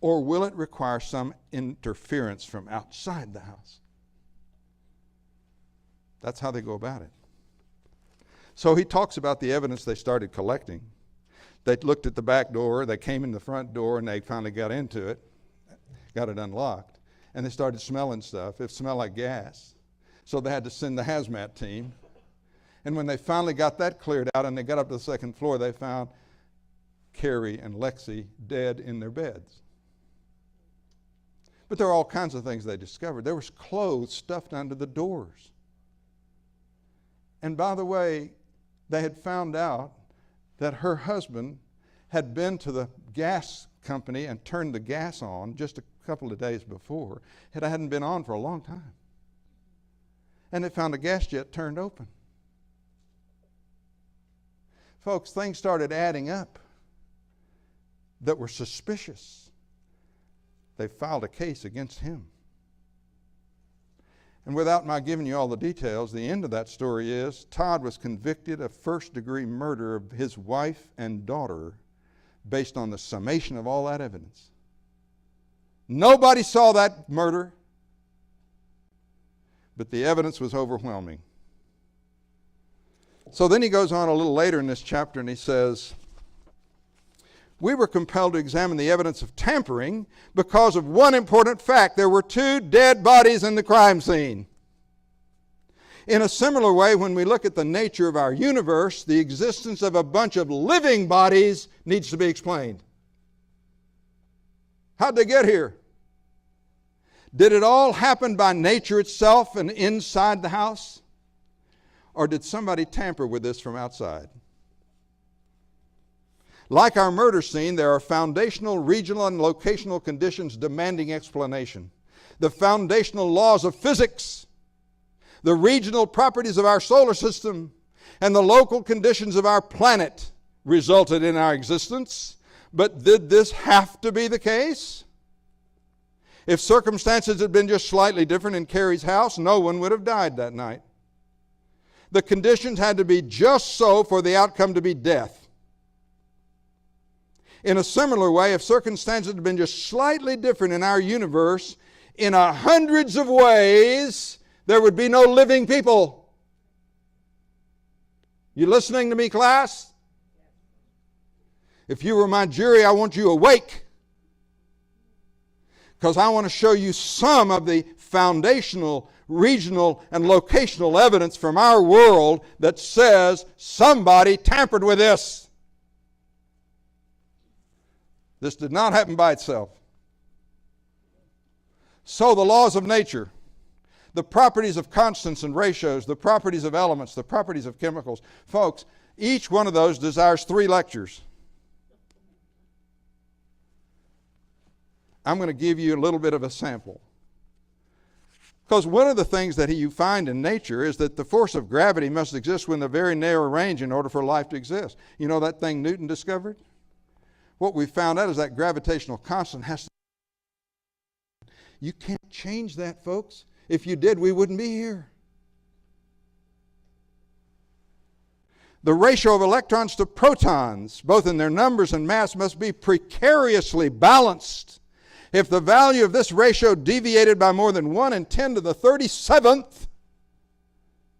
Or will it require some interference from outside the house? That's how they go about it. So he talks about the evidence they started collecting. They looked at the back door, they came in the front door, and they finally got into it, got it unlocked, and they started smelling stuff. It smelled like gas. So they had to send the hazmat team. And when they finally got that cleared out and they got up to the second floor, they found Carrie and Lexi dead in their beds. But there are all kinds of things they discovered. There was clothes stuffed under the doors. And by the way, they had found out that her husband had been to the gas company and turned the gas on just a couple of days before. It hadn't been on for a long time. And they found a gas jet turned open. Folks, things started adding up that were suspicious. They filed a case against him. And without my giving you all the details, the end of that story is Todd was convicted of first-degree murder of his wife and daughter based on the summation of all that evidence. Nobody saw that murder, but the evidence was overwhelming. So then he goes on a little later in this chapter and he says, we were compelled to examine the evidence of tampering because of one important fact. There were 2 dead bodies in the crime scene. In a similar way, when we look at the nature of our universe, the existence of a bunch of living bodies needs to be explained. How'd they get here? Did it all happen by nature itself and inside the house? Or did somebody tamper with this from outside? Like our murder scene, there are foundational, regional, and locational conditions demanding explanation. The foundational laws of physics, the regional properties of our solar system, and the local conditions of our planet resulted in our existence. But did this have to be the case? If circumstances had been just slightly different in Carrie's house, no one would have died that night. The conditions had to be just so for the outcome to be death. In a similar way, if circumstances had been just slightly different in our universe, in hundreds of ways, there would be no living people. You listening to me, class? If you were my jury, I want you awake. Because I want to show you some of the foundational, regional, and locational evidence from our world that says somebody tampered with this. This did not happen by itself. So the laws of nature, the properties of constants and ratios, the properties of elements, the properties of chemicals. Folks, each one of those desires 3 lectures. I'm going to give you a little bit of a sample. Because one of the things that you find in nature is that the force of gravity must exist within a very narrow range in order for life to exist. You know that thing Newton discovered? What we found out is that gravitational constant has to... You can't change that, folks. If you did, we wouldn't be here. The ratio of electrons to protons, both in their numbers and mass, must be precariously balanced. If the value of this ratio deviated by more than 1 in 10 to the 37th,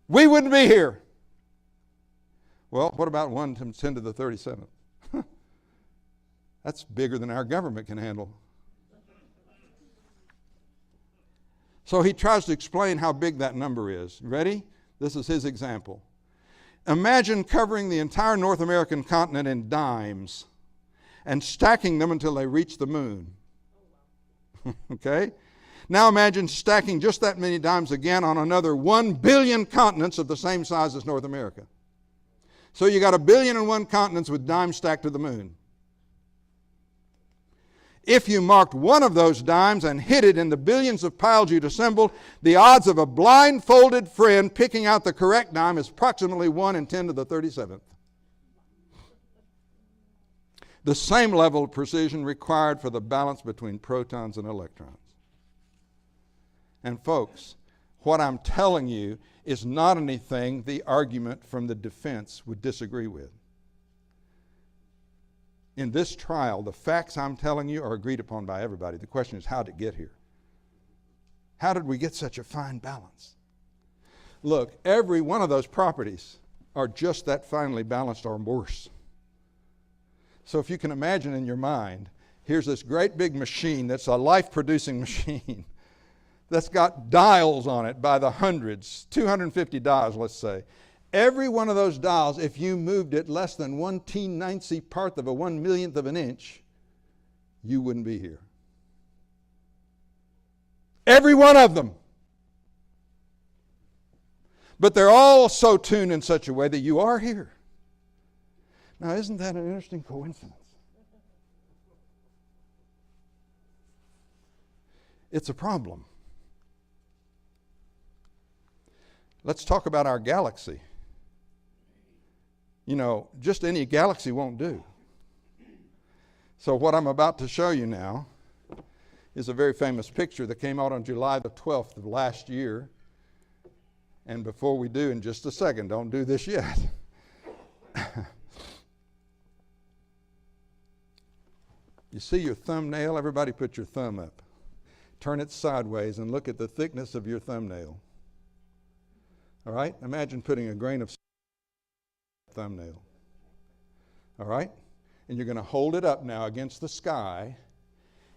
we wouldn't be here. Well, what about 1 in 10 to the 37th? That's bigger than our government can handle. So he tries to explain how big that number is. Ready? This is his example. Imagine covering the entire North American continent in dimes and stacking them until they reach the moon. Okay? Now imagine stacking just that many dimes again on another 1 billion continents of the same size as North America. So you got 1,000,000,001 continents with dimes stacked to the moon. If you marked one of those dimes and hid it in the billions of piles you'd assembled, the odds of a blindfolded friend picking out the correct dime is approximately 1 in 10 to the 37th. The same level of precision required for the balance between protons and electrons. And folks, what I'm telling you is not anything the argument from the defense would disagree with. In this trial, the facts I'm telling you are agreed upon by everybody. The question is, how did it get here? How did we get such a fine balance? Look, every one of those properties are just that finely balanced or worse. So if you can imagine in your mind, here's this great big machine that's a life-producing machine that's got dials on it by the hundreds, 250 dials, let's say. Every one of those dials, if you moved it less than 1/1090th part of a 1/1,000,000th of an inch, you wouldn't be here. Every one of them. But they're all so tuned in such a way that you are here. Now, isn't that an interesting coincidence? It's a problem. Let's talk about our galaxy. You know, just any galaxy won't do. So what I'm about to show you now is a very famous picture that came out on July the 12th of last year. And before we do, in just a second, don't do this yet. You see your thumbnail? Everybody put your thumb up. Turn it sideways and look at the thickness of your thumbnail. All right? Imagine putting a grain of thumbnail. All right? And you're going to hold it up now against the sky,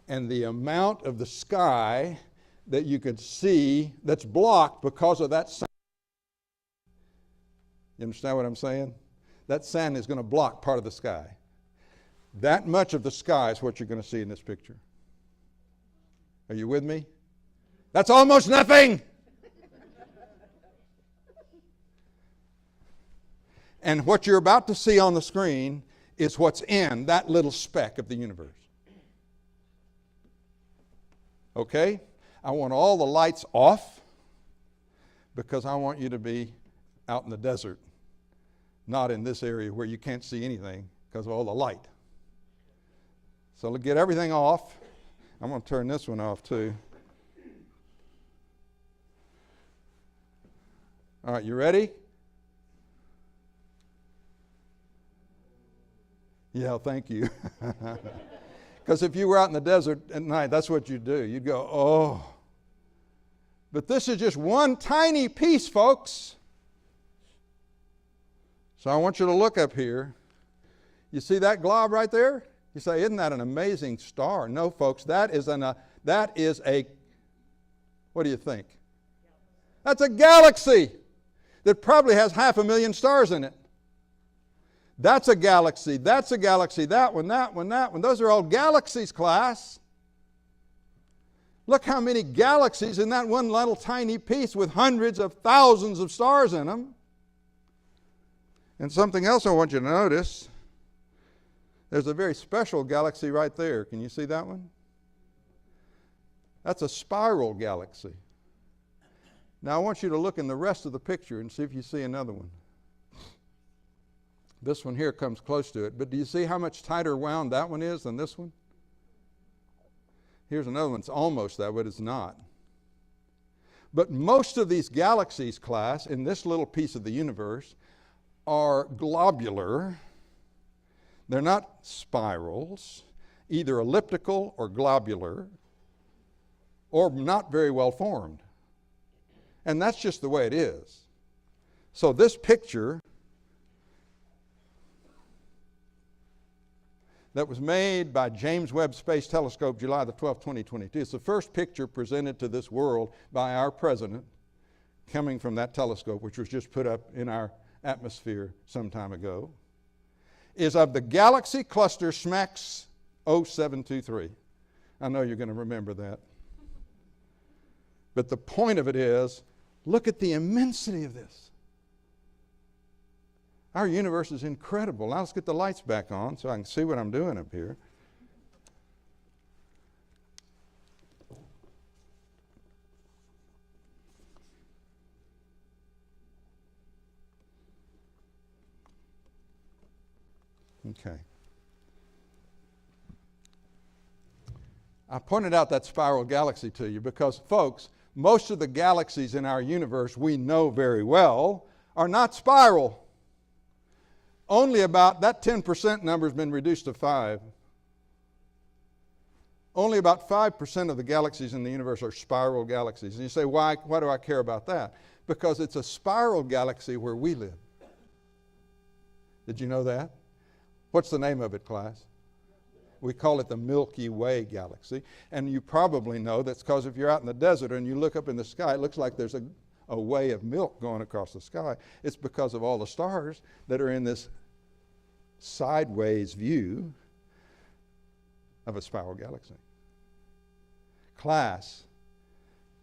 and the amount of the sky that you could see that's blocked because of that sand. You understand what I'm saying? That sand is going to block part of the sky. That much of the sky is what you're going to see in this picture. Are you with me? That's almost nothing. And what you're about to see on the screen is what's in that little speck of the universe. Okay? I want all the lights off because I want you to be out in the desert, not in this area where you can't see anything because of all the light. So let's get everything off. I'm going to turn this one off too. All right, you ready? Yeah, thank you. Because if you were out in the desert at night, that's what you'd do. You'd go, oh. But this is just one tiny piece, folks. So I want you to look up here. You see that glob right there? You say, isn't that an amazing star? No, folks, that is a, what do you think? That's a galaxy that probably has 500,000 stars in it. That's a galaxy, that one, that one. Those are all galaxies, class. Look how many galaxies in that one little tiny piece with hundreds of thousands of stars in them. And something else I want you to notice, there's a very special galaxy right there. Can you see that one? That's a spiral galaxy. Now I want you to look in the rest of the picture and see if you see another one. This one here comes close to it, but do you see how much tighter wound that one is than this one? Here's another one. It's almost that, but it's not. But most of these galaxies, class, in this little piece of the universe are globular. They're not spirals, either elliptical or globular, or not very well formed. And that's just the way it is. So this picture that was made by James Webb Space Telescope July the 12th, 2022. It's the first picture presented to this world by our president coming from that telescope, which was just put up in our atmosphere some time ago, is of the galaxy cluster SMACS 0723. I know you're going to remember that. But the point of it is, look at the immensity of this. Our universe is incredible. Now let's get the lights back on so I can see what I'm doing up here. Okay. I pointed out that spiral galaxy to you because, folks, most of the galaxies in our universe we know very well are not spiral. Only about, that 10% number has been reduced to 5. Only about 5% of the galaxies in the universe are spiral galaxies. And you say, why do I care about that? Because it's a spiral galaxy where we live. Did you know that? What's the name of it, class? We call it the Milky Way galaxy. And you probably know that's because if you're out in the desert and you look up in the sky, it looks like there's a way of milk going across the sky. It's because of all the stars that are in this sideways view of a spiral galaxy. Class,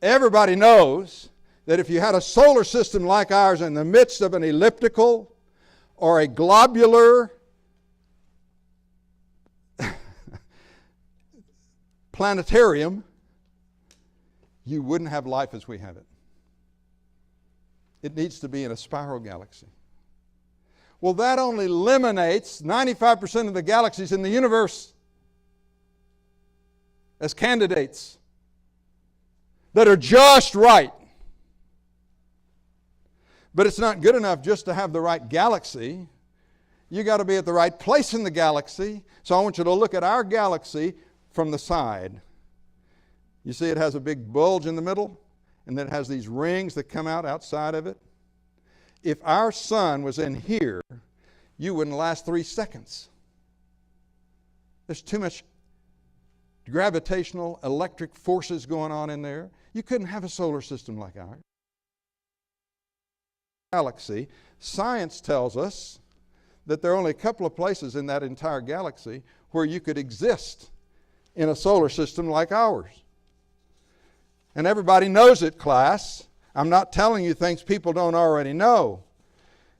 Everybody knows that if you had a solar system like ours in the midst of an elliptical or a globular planetarium, you wouldn't have life as we have it. It needs to be in a spiral galaxy. Well, that only eliminates 95% of the galaxies in the universe as candidates that are just right. But it's not good enough just to have the right galaxy. You got to be at the right place in the galaxy. So I want you to look at our galaxy from the side. You see it has a big bulge in the middle, and then it has these rings that come out outside of it. If our sun was in here, you wouldn't last 3 seconds. There's too much gravitational electric forces going on in there. You couldn't have a solar system like ours. Galaxy, science tells us that there are only a couple of places in that entire galaxy where you could exist in a solar system like ours. And everybody knows it, class. I'm not telling you things people don't already know.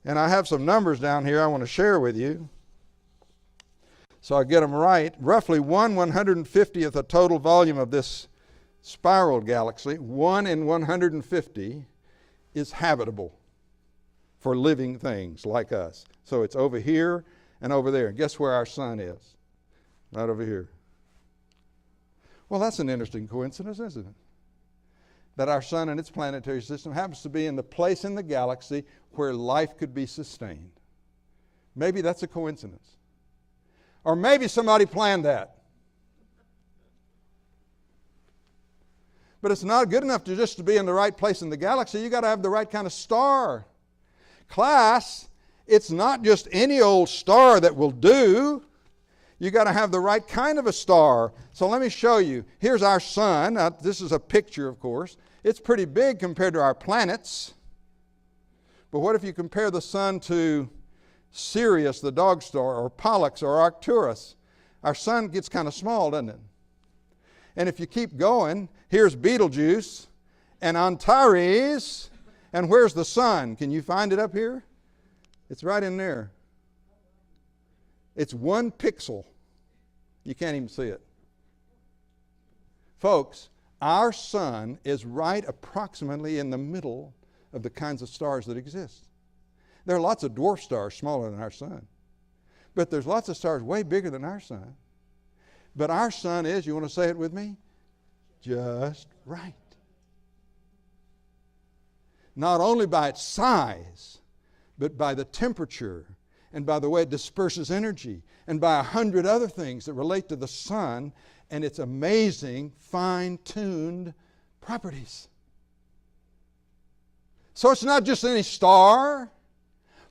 And I have some numbers down here I want to share with you, so I get them right. Roughly 1/150th of the total volume of this spiral galaxy, 1 in 150, is habitable for living things like us. So it's over here and over there. And guess where our sun is? Right over here. Well, that's an interesting coincidence, isn't it? That our sun and its planetary system happens to be in the place in the galaxy where life could be sustained. Maybe that's a coincidence. Or maybe somebody planned that. But it's not good enough just to be in the right place in the galaxy. You got to have the right kind of star. Class, it's not just any old star that will do. You got to have the right kind of a star. So let me show you. Here's our sun. Now, this is a picture, of course. It's pretty big compared to our planets. But what if you compare the sun to Sirius, the dog star, or Pollux, or Arcturus? Our sun gets kind of small, doesn't it? And if you keep going, here's Betelgeuse and Antares. And where's the sun? Can you find it up here? It's right in there. It's 1 pixel. You can't even see it. Folks, our sun is right approximately in the middle of the kinds of stars that exist. There are lots of dwarf stars smaller than our sun. But there's lots of stars way bigger than our sun. But our sun is, you want to say it with me? Just right. Not only by its size, but by the temperature, and by the way it disperses energy, and by 100 other things that relate to the sun and its amazing, fine-tuned properties. So it's not just any star.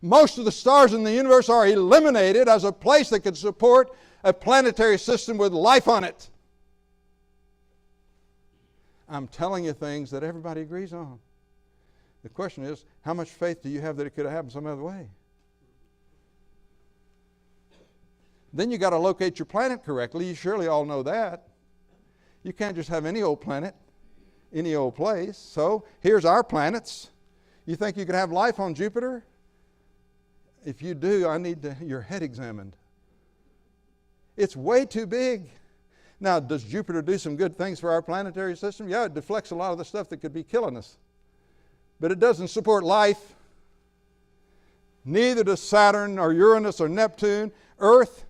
Most of the stars in the universe are eliminated as a place that could support a planetary system with life on it. I'm telling you things that everybody agrees on. The question is, how much faith do you have that it could have happened some other way? Then you got to locate your planet correctly. You surely all know that. You can't just have any old planet, any old place. So here's our planets. You think you could have life on Jupiter? If you do, I need your head examined. It's way too big. Now, does Jupiter do some good things for our planetary system? Yeah, it deflects a lot of the stuff that could be killing us. But it doesn't support life. Neither does Saturn or Uranus or Neptune. Earth,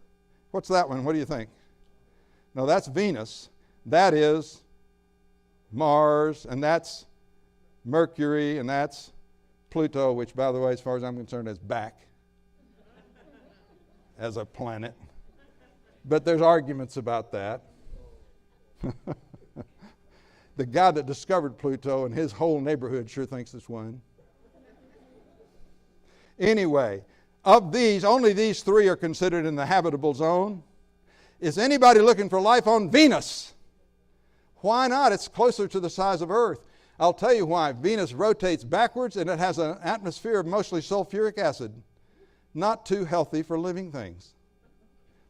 what's that one? What do you think? No, that's Venus. That is Mars, and that's Mercury, and that's Pluto, which, by the way, as far as I'm concerned, is back as a planet. But there's arguments about that. The guy that discovered Pluto and his whole neighborhood sure thinks it's one. Anyway, of these, only these 3 are considered in the habitable zone. Is anybody looking for life on Venus? Why not? It's closer to the size of Earth. I'll tell you why. Venus rotates backwards and it has an atmosphere of mostly sulfuric acid. Not too healthy for living things.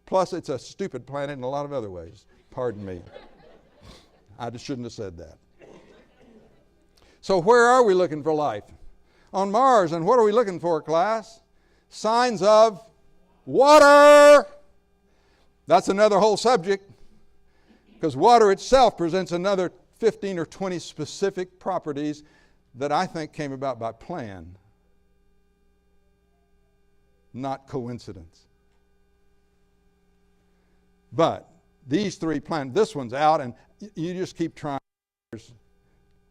Plus, it's a stupid planet in a lot of other ways. Pardon me. I just shouldn't have said that. So where are we looking for life? On Mars. And what are we looking for, class? Signs of water. That's another whole subject, because water itself presents another 15 or 20 specific properties that I think came about by plan, not coincidence. But these three plans, this one's out, and you just keep trying. There's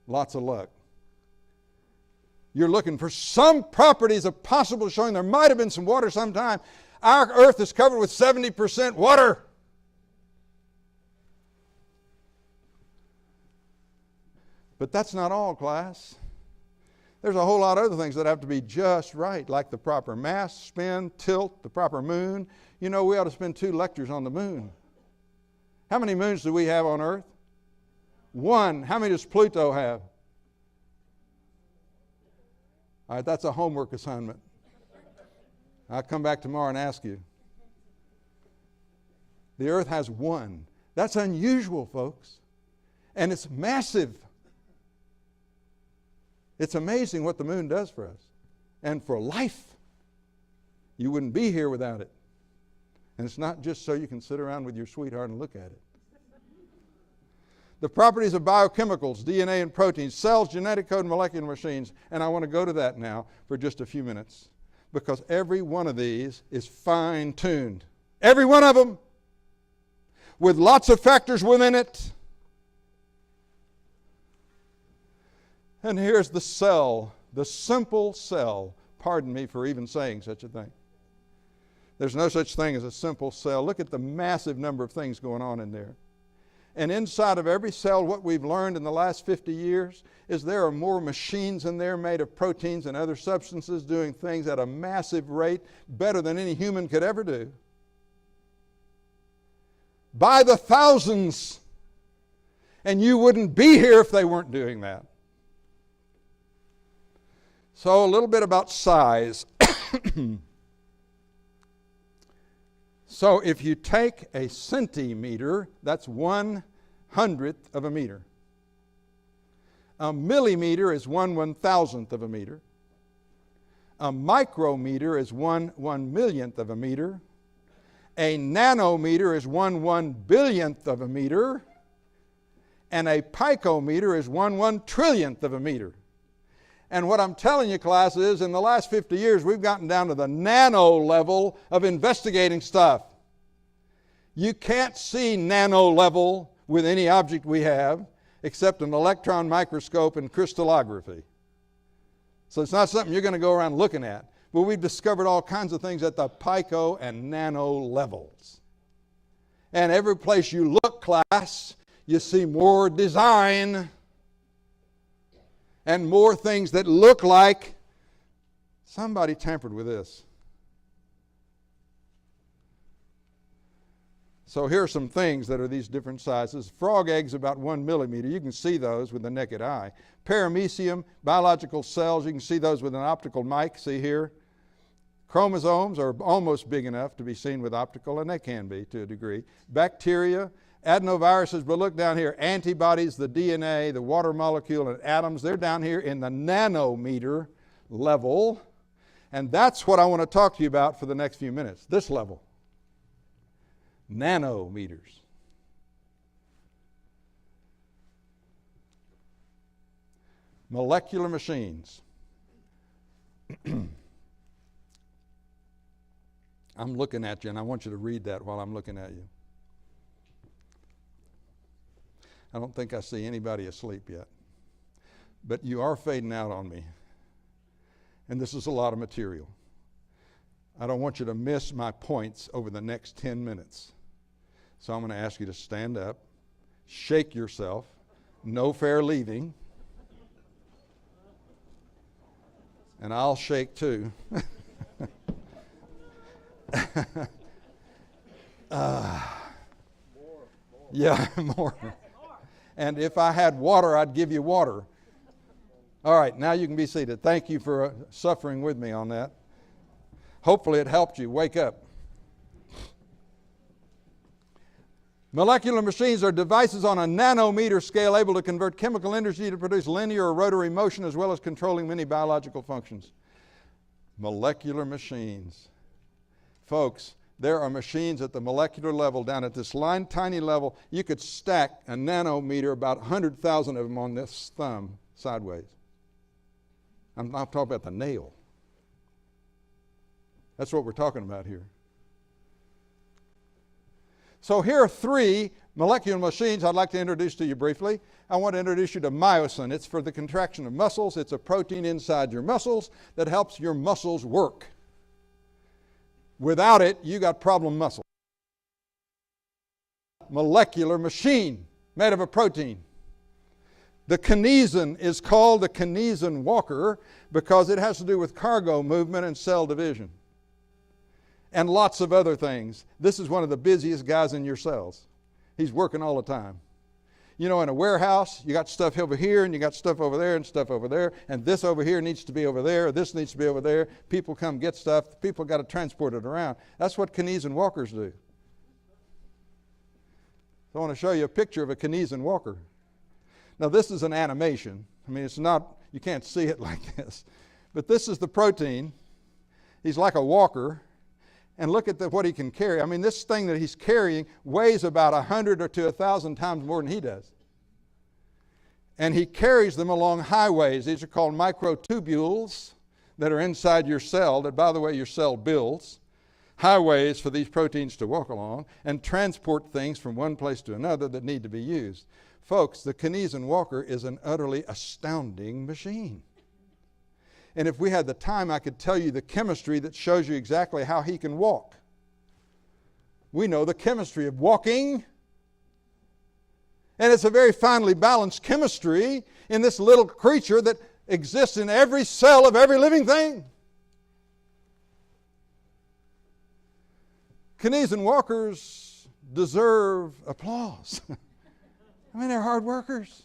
lots of luck. You're looking for some properties of possible showing there might have been some water sometime. Our earth is covered with 70% water. But that's not all, class. There's a whole lot of other things that have to be just right, like the proper mass, spin, tilt, the proper moon. You know, we ought to spend 2 lectures on the moon. How many moons do we have on Earth? 1. How many does Pluto have? All right, that's a homework assignment. I'll come back tomorrow and ask you. The Earth has 1. That's unusual, folks. And it's massive. It's amazing what the moon does for us and for life. You wouldn't be here without it. And it's not just so you can sit around with your sweetheart and look at it. The properties of biochemicals, DNA and proteins, cells, genetic code, and molecular machines. And I want to go to that now for just a few minutes, because every one of these is fine-tuned. Every one of them, with lots of factors within it. And here's the cell, the simple cell. Pardon me for even saying such a thing. There's no such thing as a simple cell. Look at the massive number of things going on in there. And inside of every cell, what we've learned in the last 50 years is there are more machines in there made of proteins and other substances doing things at a massive rate, better than any human could ever do. By the thousands. And you wouldn't be here if they weren't doing that. So a little bit about size. So if you take a centimeter, that's 1/100th of a meter. A millimeter is 1/1000th of a meter. A micrometer is 1/1,000,000th of a meter. A nanometer is 1/1,000,000,000th of a meter. And a picometer is 1/1,000,000,000,000th of a meter. And what I'm telling you, class, is in the last 50 years, we've gotten down to the nano level of investigating stuff. You can't see nano level with any object we have except an electron microscope and crystallography. So it's not something you're going to go around looking at. But we've discovered all kinds of things at the pico and nano levels. And every place you look, class, you see more design and more things that look like somebody tampered with this. So here are some things that are these different sizes. Frog eggs about 1 millimeter. You can see those with the naked eye. Paramecium, biological cells. You can see those with an optical mic. See here. Chromosomes are almost big enough to be seen with optical, and they can be to a degree. Bacteria, adenoviruses, but look down here. Antibodies, the DNA, the water molecule, and atoms, they're down here in the nanometer level. And that's what I want to talk to you about for the next few minutes, this level. Nanometers. Molecular machines. I'm looking at you, and I want you to read that while I'm looking at you. I don't think I see anybody asleep yet. But you are fading out on me. And this is a lot of material. I don't want you to miss my points over the next 10 minutes. So I'm going to ask you to stand up, shake yourself, no fair leaving. And I'll shake too. Yeah, more. And if I had water, I'd give you water. All right, now you can be seated. Thank you for suffering with me on that. Hopefully it helped you wake up. Molecular machines are devices on a nanometer scale able to convert chemical energy to produce linear or rotary motion as well as controlling many biological functions. Molecular machines. Folks, there are machines at the molecular level, down at this tiny level. You could stack a nanometer, about 100,000 of them on this thumb sideways. I'm not talking about the nail. That's what we're talking about here. So here are 3 molecular machines I'd like to introduce to you briefly. I want to introduce you to myosin. It's for the contraction of muscles. It's a protein inside your muscles that helps your muscles work. Without it, you got problem muscle. Molecular machine made of a protein. The kinesin is called the kinesin walker because it has to do with cargo movement and cell division. And lots of other things. This is one of the busiest guys in your cells. He's working all the time. You know, in a warehouse, you got stuff over here, and you got stuff over there, and stuff over there, and this over here needs to be over there, this needs to be over there. People come get stuff. People got to transport it around. That's what kinesin walkers do. So I want to show you a picture of a kinesin walker. Now, this is an animation. I mean, it's not, you can't see it like this. But this is the protein. He's like a walker. And look at what he can carry. I mean, this thing that he's carrying weighs about 100 or to 1,000 times more than he does. And he carries them along highways. These are called microtubules that are inside your cell, that, by the way, your cell builds. Highways for these proteins to walk along and transport things from one place to another that need to be used. Folks, the kinesin walker is an utterly astounding machine. And if we had the time, I could tell you the chemistry that shows you exactly how he can walk. We know the chemistry of walking. And it's a very finely balanced chemistry in this little creature that exists in every cell of every living thing. Kinesin walkers deserve applause. I mean, they're hard workers.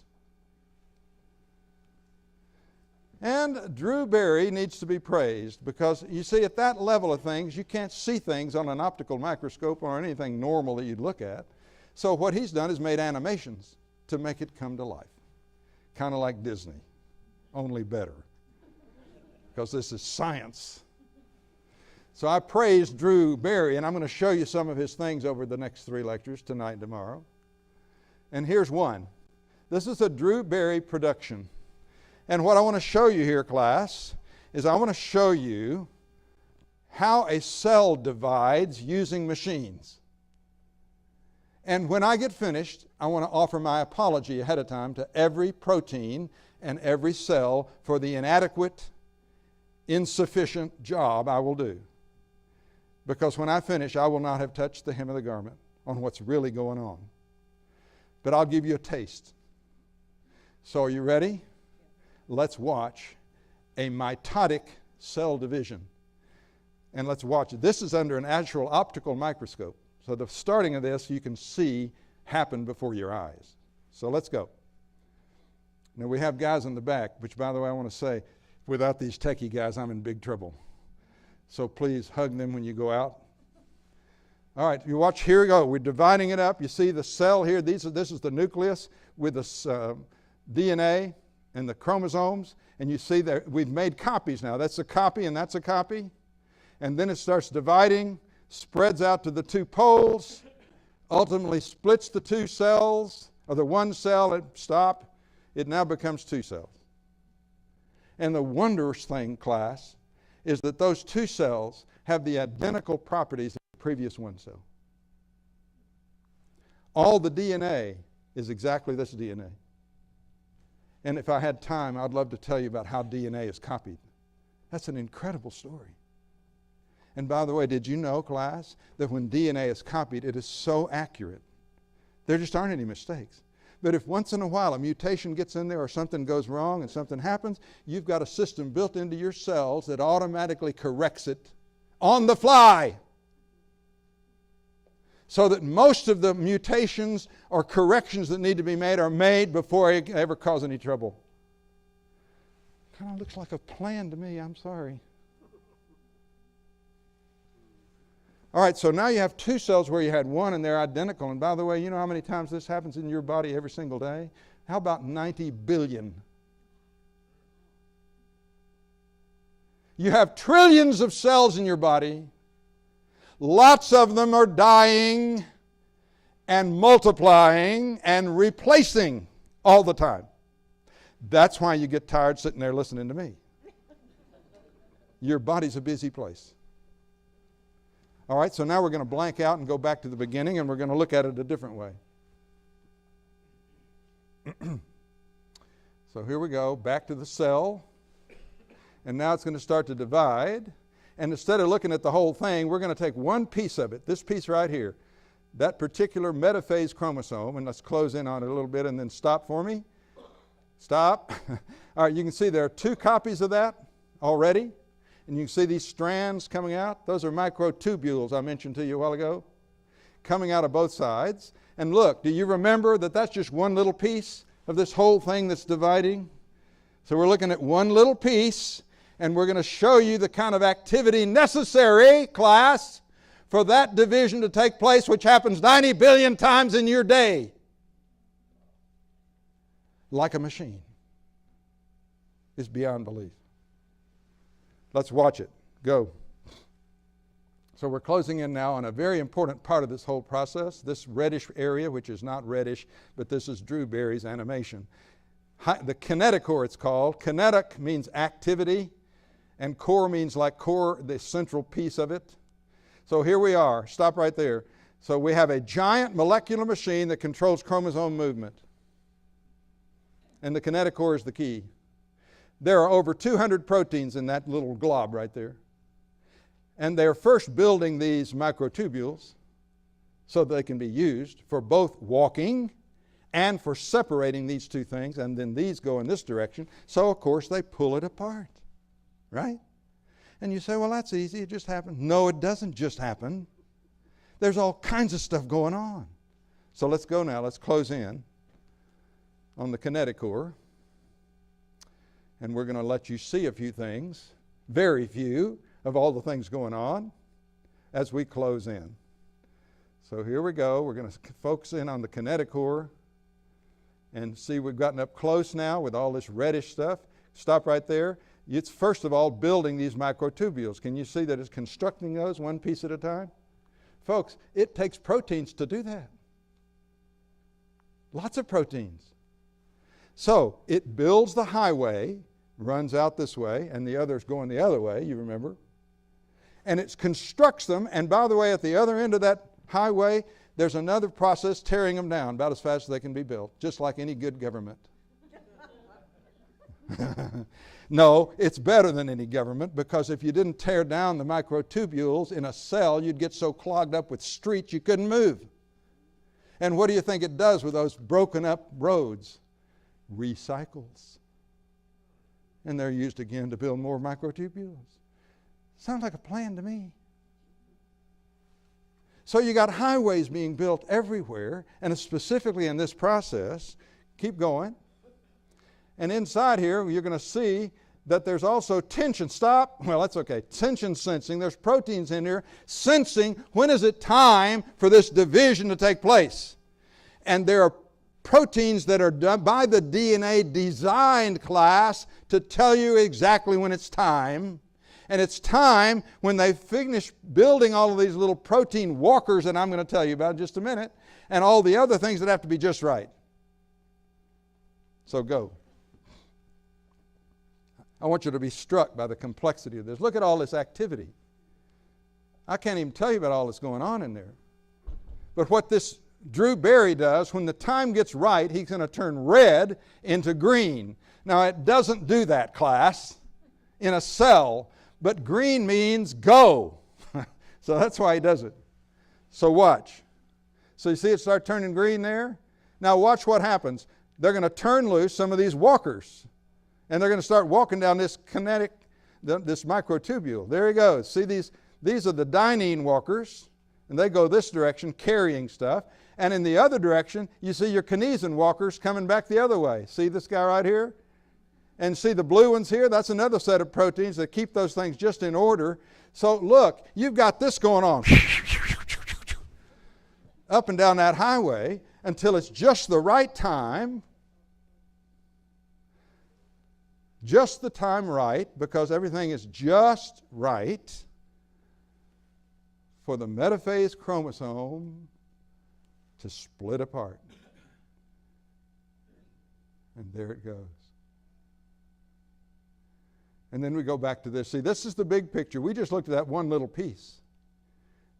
And Drew Berry needs to be praised because, you see, at that level of things, you can't see things on an optical microscope or anything normal that you'd look at. So what he's done is made animations to make it come to life. Kind of like Disney, only better. Because this is science. So I praise Drew Berry, and I'm going to show you some of his things over the next 3 lectures, tonight and tomorrow. And here's one. This is a Drew Berry production. And what I want to show you here, class, is I want to show you how a cell divides using machines. And when I get finished, I want to offer my apology ahead of time to every protein and every cell for the inadequate, insufficient job I will do. Because when I finish, I will not have touched the hem of the garment on what's really going on. But I'll give you a taste. So are you ready? Let's watch a mitotic cell division. And let's watch it. This is under an actual optical microscope. So the starting of this you can see happen before your eyes. So let's go. Now we have guys in the back, which, by the way, I want to say, without these techie guys, I'm in big trouble. So please hug them when you go out. All right, you watch, here we go. We're dividing it up. You see the cell here. This is the nucleus with the DNA and the chromosomes, and you see that we've made copies now. That's a copy and that's a copy. And then it starts dividing, spreads out to the 2 poles, ultimately splits the 2 cells, or the 1 cell at stop. It now becomes 2 cells. And the wondrous thing, class, is that those 2 cells have the identical properties of the previous 1 cell. All the DNA is exactly this DNA. And if I had time, I'd love to tell you about how DNA is copied. That's an incredible story. And by the way, did you know, class, that when DNA is copied, it is so accurate, there just aren't any mistakes. But if once in a while a mutation gets in there or something goes wrong and something happens, you've got a system built into your cells that automatically corrects it on the fly. So that most of the mutations or corrections that need to be made are made before it ever cause any trouble. Kind of looks like a plan to me, I'm sorry. All right, so now you have two cells where you had one and they're identical. And by the way, you know how many times this happens in your body every single day? How about 90 billion? You have trillions of cells in your body. Lots of them are dying and multiplying and replacing all the time. That's why you get tired sitting there listening to me. Your body's a busy place. All right, so now we're going to blank out and go back to the beginning, and we're going to look at it a different way. So here we go, back to the cell. And now it's going to start to divide. And instead of looking at the whole thing, we're going to take one piece of it, this piece right here, that particular metaphase chromosome, and let's close in on it a little bit and then stop for me. Stop. All right, you can see there are two copies of that already. And you can see these strands coming out. Those are microtubules I mentioned to you a while ago, coming out of both sides. And look, do you remember that that's just one little piece of this whole thing that's dividing? So we're looking at one little piece, and we're going to show you the kind of activity necessary, class, for that division to take place, which happens 90 billion times in your day. Like a machine. It's beyond belief. Let's watch it. Go. So we're closing in now on a very important part of this whole process, this reddish area, which is not reddish, but this is Drew Barry's animation. The kinetochore, it's called. Kinetic means activity, and core means like core, the central piece of it. So here we are. Stop right there. So we have a giant molecular machine that controls chromosome movement. And the kinetochore is the key. There are over 200 proteins in that little glob right there. And they're first building these microtubules so that they can be used for both walking and for separating these two things, and then these go in this direction. So, of course, they pull it apart, right? And you say, well, that's easy. It just happened. No, it doesn't just happen. There's all kinds of stuff going on. So let's go now. Let's close in on the kinetochore. And we're going to let you see a few things, very few, of all the things going on as we close in. So here we go. We're going to focus in on the kinetochore and see we've gotten up close now with all this reddish stuff. Stop right there. It's first of all building these microtubules. Can you see that it's constructing those one piece at a time? Folks, it takes proteins to do that. Lots of proteins. So it builds the highway, runs out this way, and the other's going the other way, you remember. And it constructs them, and by the way, at the other end of that highway, there's another process tearing them down about as fast as they can be built, just like any good government. No, it's better than any government, because if you didn't tear down the microtubules in a cell, you'd get so clogged up with streets you couldn't move. And what do you think it does with those broken up roads? Recycles. And they're used again to build more microtubules. Sounds like a plan to me. So you got highways being built everywhere, and specifically in this process. Keep going. And inside here, you're going to see that there's also tension. Stop. Well, that's okay. Tension sensing. There's proteins in here sensing when is it time for this division to take place. And there are proteins that are done by the DNA designed, class, to tell you exactly when it's time. And it's time when they finish building all of these little protein walkers that I'm going to tell you about in just a minute, and all the other things that have to be just right. So go. I want you to be struck by the complexity of this. Look at all this activity. I can't even tell you about all that's going on in there. But what this Drew Barry does, when the time gets right, he's going to turn red into green. Now, it doesn't do that, class, in a cell, but green means go. So that's why he does it. So watch. So you see it start turning green there? Now watch what happens. They're going to turn loose some of these walkers, and they're going to start walking down this this microtubule. There he goes. See, these are the dynein walkers, and they go this direction carrying stuff. And in the other direction, you see your kinesin walkers coming back the other way. See this guy right here? And see the blue ones here? That's another set of proteins that keep those things just in order. So look, you've got this going on up and down that highway until it's just the right time. Just the time right, because everything is just right for the metaphase chromosome to split apart. And there it goes. And then we go back to this. See, this is the big picture. We just looked at that one little piece.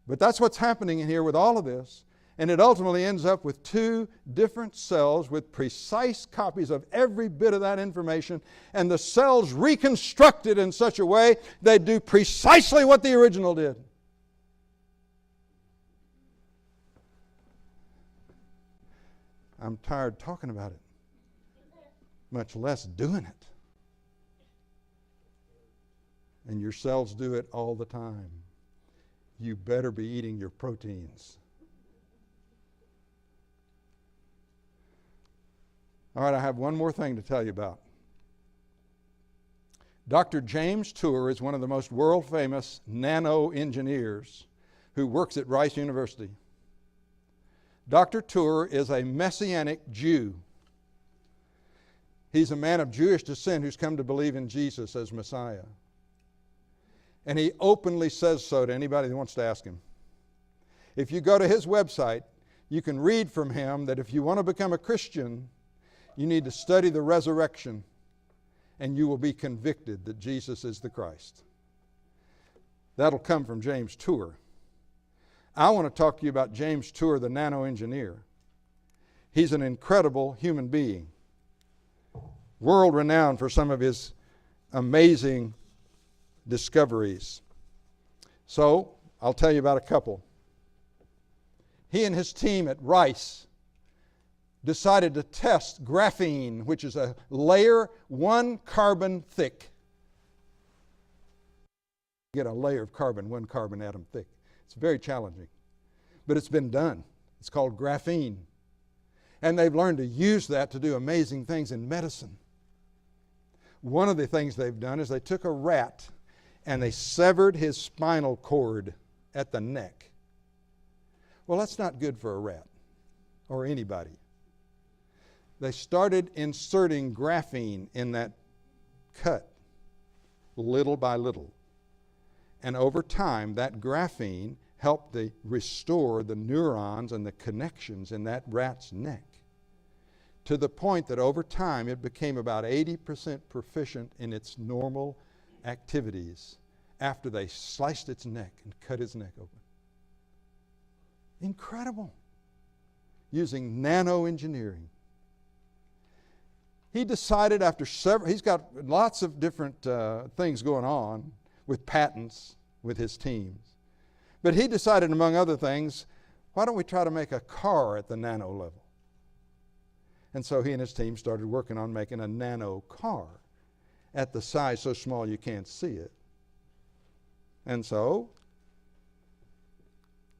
But that's what's happening in here with all of this. And it ultimately ends up with two different cells with precise copies of every bit of that information. And the cells reconstructed in such a way they do precisely what the original did. I'm tired talking about it, much less doing it. And your cells do it all the time. You better be eating your proteins. All right, I have one more thing to tell you about. Dr. James Tour is one of the most world-famous nano-engineers who works at Rice University. Dr. Tour is a Messianic Jew. He's a man of Jewish descent who's come to believe in Jesus as Messiah. And he openly says so to anybody that wants to ask him. If you go to his website, you can read from him that if you want to become a Christian, you need to study the resurrection, and you will be convicted that Jesus is the Christ. That'll come from James Tour. I want to talk to you about James Tour, the nano-engineer. He's an incredible human being, world-renowned for some of his amazing discoveries. So, I'll tell you about a couple. He and his team at Rice decided to test graphene, which is a layer 1 carbon thick. Get a layer of carbon, 1 carbon atom thick. It's very challenging, but it's been done. It's called graphene. And they've learned to use that to do amazing things in medicine. One of the things they've done is they took a rat and they severed his spinal cord at the neck. Well, that's not good for a rat or anybody. They started inserting graphene in that cut, little by little. And over time, that graphene helped restore the neurons and the connections in that rat's neck, to the point that over time it became about 80% proficient in its normal activities after they sliced its neck and cut his neck open. Incredible. Using nano-engineering. He decided after he's got lots of different things going on with patents with his teams. But he decided, among other things, why don't we try to make a car at the nano level? And so he and his team started working on making a nano car at the size so small you can't see it. And so,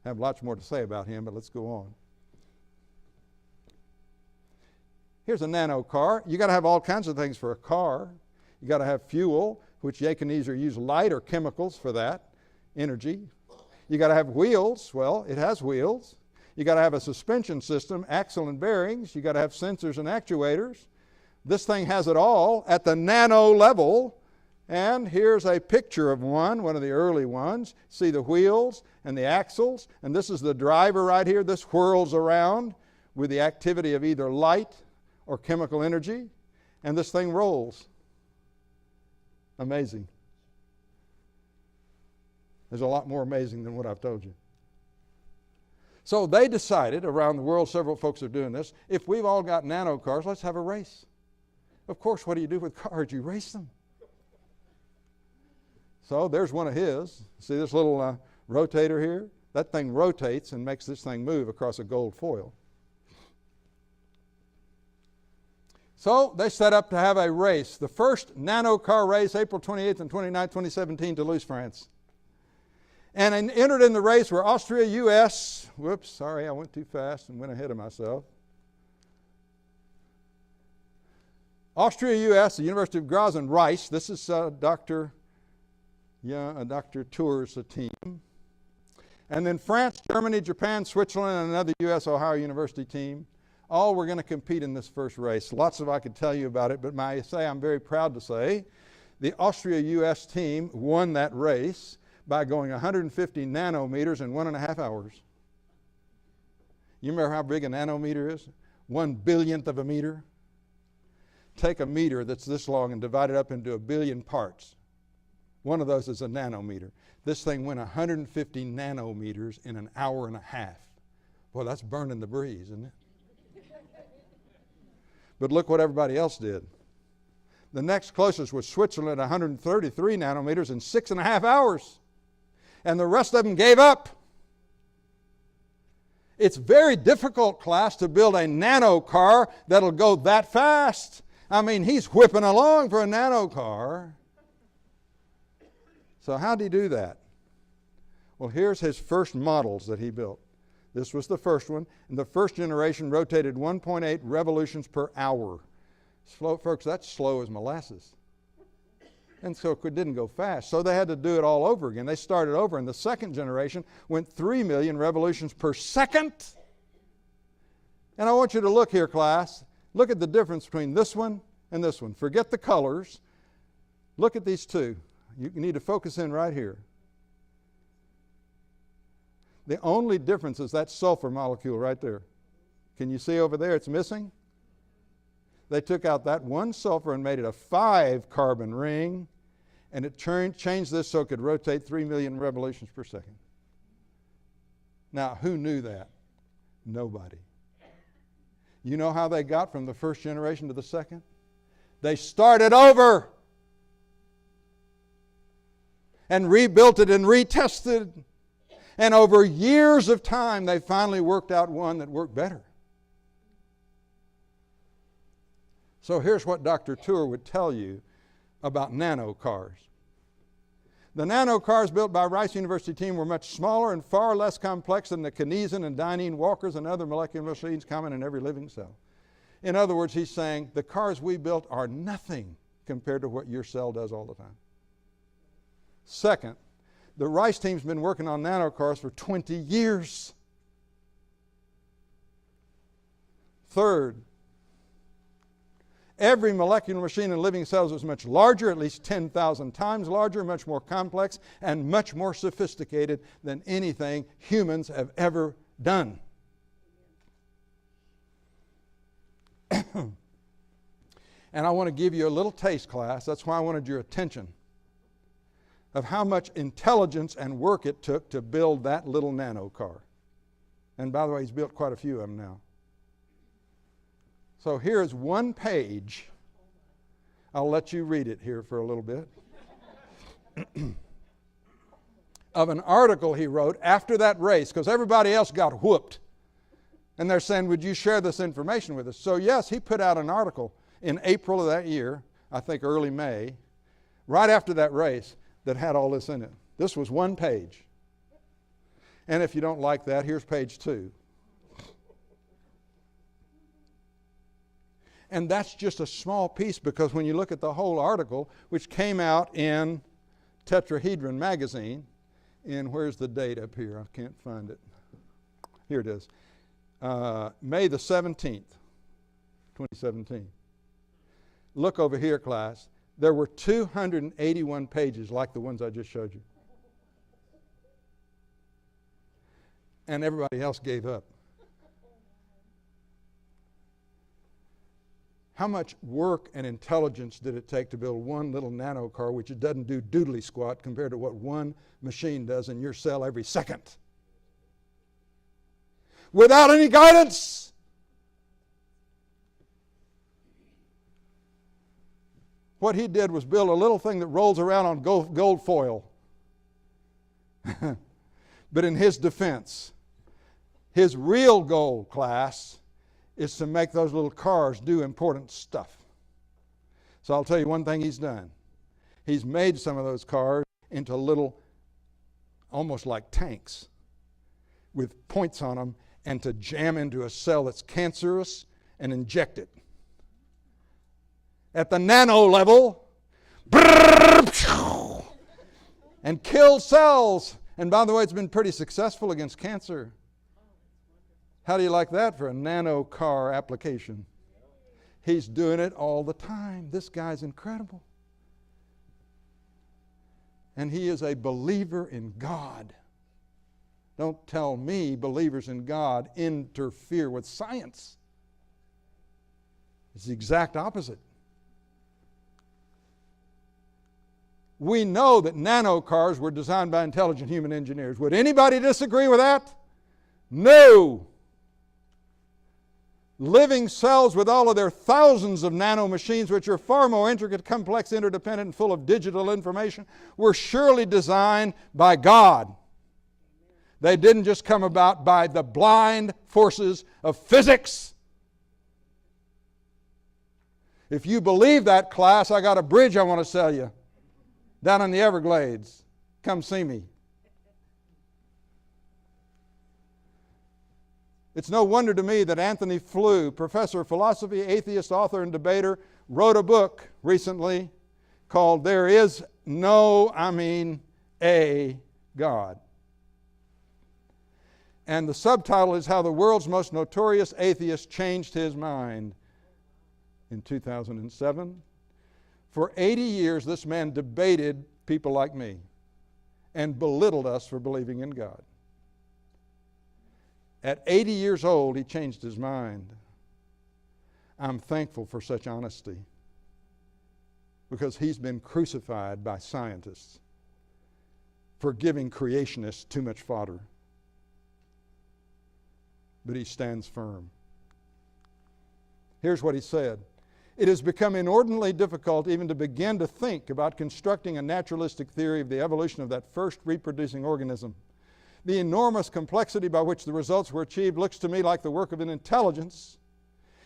I have lots more to say about him, but let's go on. Here's a nano car. You got to have all kinds of things for a car. You got to have fuel, which they can either use light or chemicals for that, energy. You got to have wheels. Well, it has wheels. You got to have a suspension system, axle and bearings. You got to have sensors and actuators. This thing has it all at the nano level. And here's a picture of one of the early ones. See the wheels and the axles. And this is the driver right here. This whirls around with the activity of either light or chemical energy. And this thing rolls. Amazing. There's a lot more amazing than what I've told you. So they decided, around the world, several folks are doing this, if we've all got nano cars, let's have a race. Of course, what do you do with cars? You race them. So there's one of his. See this little rotator here? That thing rotates and makes this thing move across a gold foil. So they set up to have a race. The first nano car race, April 28th and 29th, 2017, Toulouse, France. And entered in the race were Austria, U.S. Whoops, sorry, I went too fast and went ahead of myself. Austria-US, the University of Graz and Rice. This is Dr. Tour's team. And then France, Germany, Japan, Switzerland, and another U.S. Ohio University team. All were going to compete in this first race. Lots of I could tell you about it, but may I say I'm very proud to say the Austria-US team won that race by going 150 nanometers in 1.5 hours. You remember how big a nanometer is? 1/1000th of a meter. Take a meter that's this long and divide it up into 1 billion parts. One of those is a nanometer. This thing went 150 nanometers in 1.5 hours. Boy, that's burning the breeze, isn't it? But look what everybody else did. The next closest was Switzerland, 133 nanometers in 6.5 hours. And the rest of them gave up. It's very difficult, class, to build a nano car that'll go that fast. I mean, he's whipping along for a nano car. So how'd he do that? Well, here's his first models that he built. This was the first one, and the first generation rotated 1.8 revolutions per hour. Slow, folks, that's slow as molasses. And so it didn't go fast. So they had to do it all over again. They started over, and the second generation went 3 million revolutions per second. And I want you to look here, class. Look at the difference between this one and this one. Forget the colors. Look at these two. You need to focus in right here. The only difference is that sulfur molecule right there. Can you see over there it's missing? They took out that one sulfur and made it a 5-carbon ring, and it changed this so it could rotate 3 million revolutions per second. Now, who knew that? Nobody. You know how they got from the first generation to the second? They started over and rebuilt it and retested. And over years of time, they finally worked out one that worked better. So here's what Dr. Tour would tell you about nano cars. The nano cars built by Rice University team were much smaller and far less complex than the kinesin and dynein walkers and other molecular machines common in every living cell. In other words, he's saying the cars we built are nothing compared to what your cell does all the time. Second, the Rice team's been working on nano cars for 20 years. Third, every molecular machine in living cells is much larger, at least 10,000 times larger, much more complex, and much more sophisticated than anything humans have ever done. And I want to give you a little taste, class. That's why I wanted your attention of how much intelligence and work it took to build that little nano car. And by the way, he's built quite a few of them now. So here's one page. I'll let you read it here for a little bit. Of an article he wrote after that race, because everybody else got whooped. And they're saying, would you share this information with us? So yes, he put out an article in April of that year, I think early May, right after that race, that had all this in it. This was one page. And if you don't like that, here's page 2. And that's just a small piece, because when you look at the whole article, which came out in Tetrahedron magazine, in, where's the date up here? I can't find it. Here it is. May the 17th, 2017. Look over here, class. There were 281 pages like the ones I just showed you. And everybody else gave up. How much work and intelligence did it take to build one little nano car which it doesn't do doodly squat compared to what one machine does in your cell every second? Without any guidance. What he did was build a little thing that rolls around on gold foil. But in his defense, his real goal, class, is to make those little cars do important stuff. So I'll tell you one thing he's done. He's made some of those cars into little, almost like tanks, with points on them, and to jam into a cell that's cancerous and inject it. at the nano level and kill cells. And by the way, it's been pretty successful against cancer. How do you like that for a nano car application? He's doing it all the time. This guy's incredible. And he is a believer in God. Don't tell me believers in God interfere with science. It's the exact opposite. We know that nano cars were designed by intelligent human engineers. Would anybody disagree with that? No. Living cells with all of their thousands of nano machines, which are far more intricate, complex, interdependent, and full of digital information, were surely designed by God. They didn't just come about by the blind forces of physics. If you believe that, class, I got a bridge I want to sell you down in the Everglades. Come see me. It's no wonder to me that Anthony Flew, professor of philosophy, atheist, author, and debater, wrote a book recently called There Is No, a God. And the subtitle is How the World's Most Notorious Atheist Changed His Mind in 2007. For 80 years, this man debated people like me and belittled us for believing in God. At 80 years old, he changed his mind. I'm thankful for such honesty because he's been crucified by scientists for giving creationists too much fodder. But he stands firm. Here's what he said. It has become inordinately difficult even to begin to think about constructing a naturalistic theory of the evolution of that first reproducing organism. The enormous complexity by which the results were achieved looks to me like the work of an intelligence.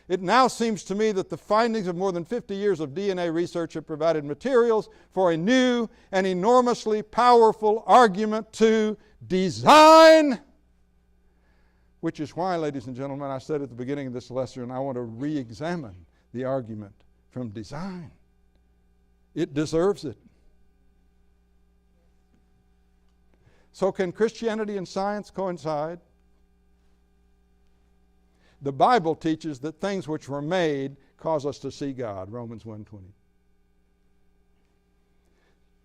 It now seems to me that the findings of more than 50 years of DNA research have provided materials for a new and enormously powerful argument to design. Which is why, ladies and gentlemen, I said at the beginning of this lesson, I want to re-examine the argument from design. It deserves it. So can Christianity and science coincide? The Bible teaches that things which were made cause us to see God, Romans 1:20.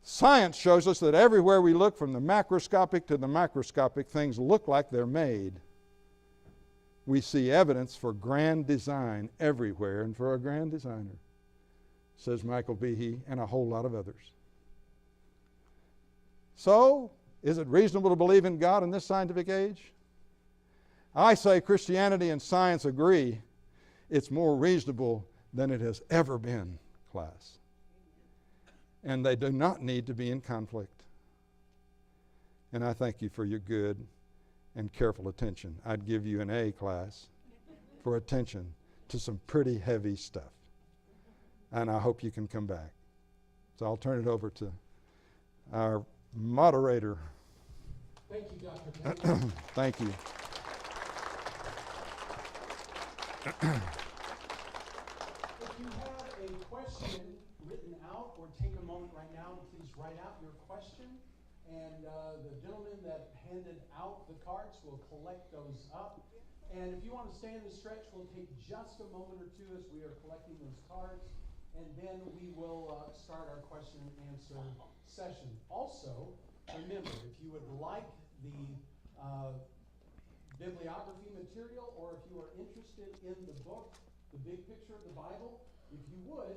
Science shows us that everywhere we look, from the macroscopic to the microscopic, things look like they're made. We see evidence for grand design everywhere and for a grand designer, says Michael Behe and a whole lot of others. So, is it reasonable to believe in God in this scientific age? I say Christianity and science agree it's more reasonable than it has ever been, class. And they do not need to be in conflict. And I thank you for your good and careful attention. I'd give you an A, class, for attention to some pretty heavy stuff. And I hope you can come back. So I'll turn it over to our moderator. Thank you, Dr. Payne. Thank you. If you have a question written out, or take a moment right now to please write out your question, and the gentleman that handed out the cards will collect those up. And if you want to stand and stretch, we'll take just a moment or two as we are collecting those cards, and then we will start our question and answer session. Also, remember, if you would like the bibliography material, or if you are interested in the book, The Big Picture of the Bible, if you would,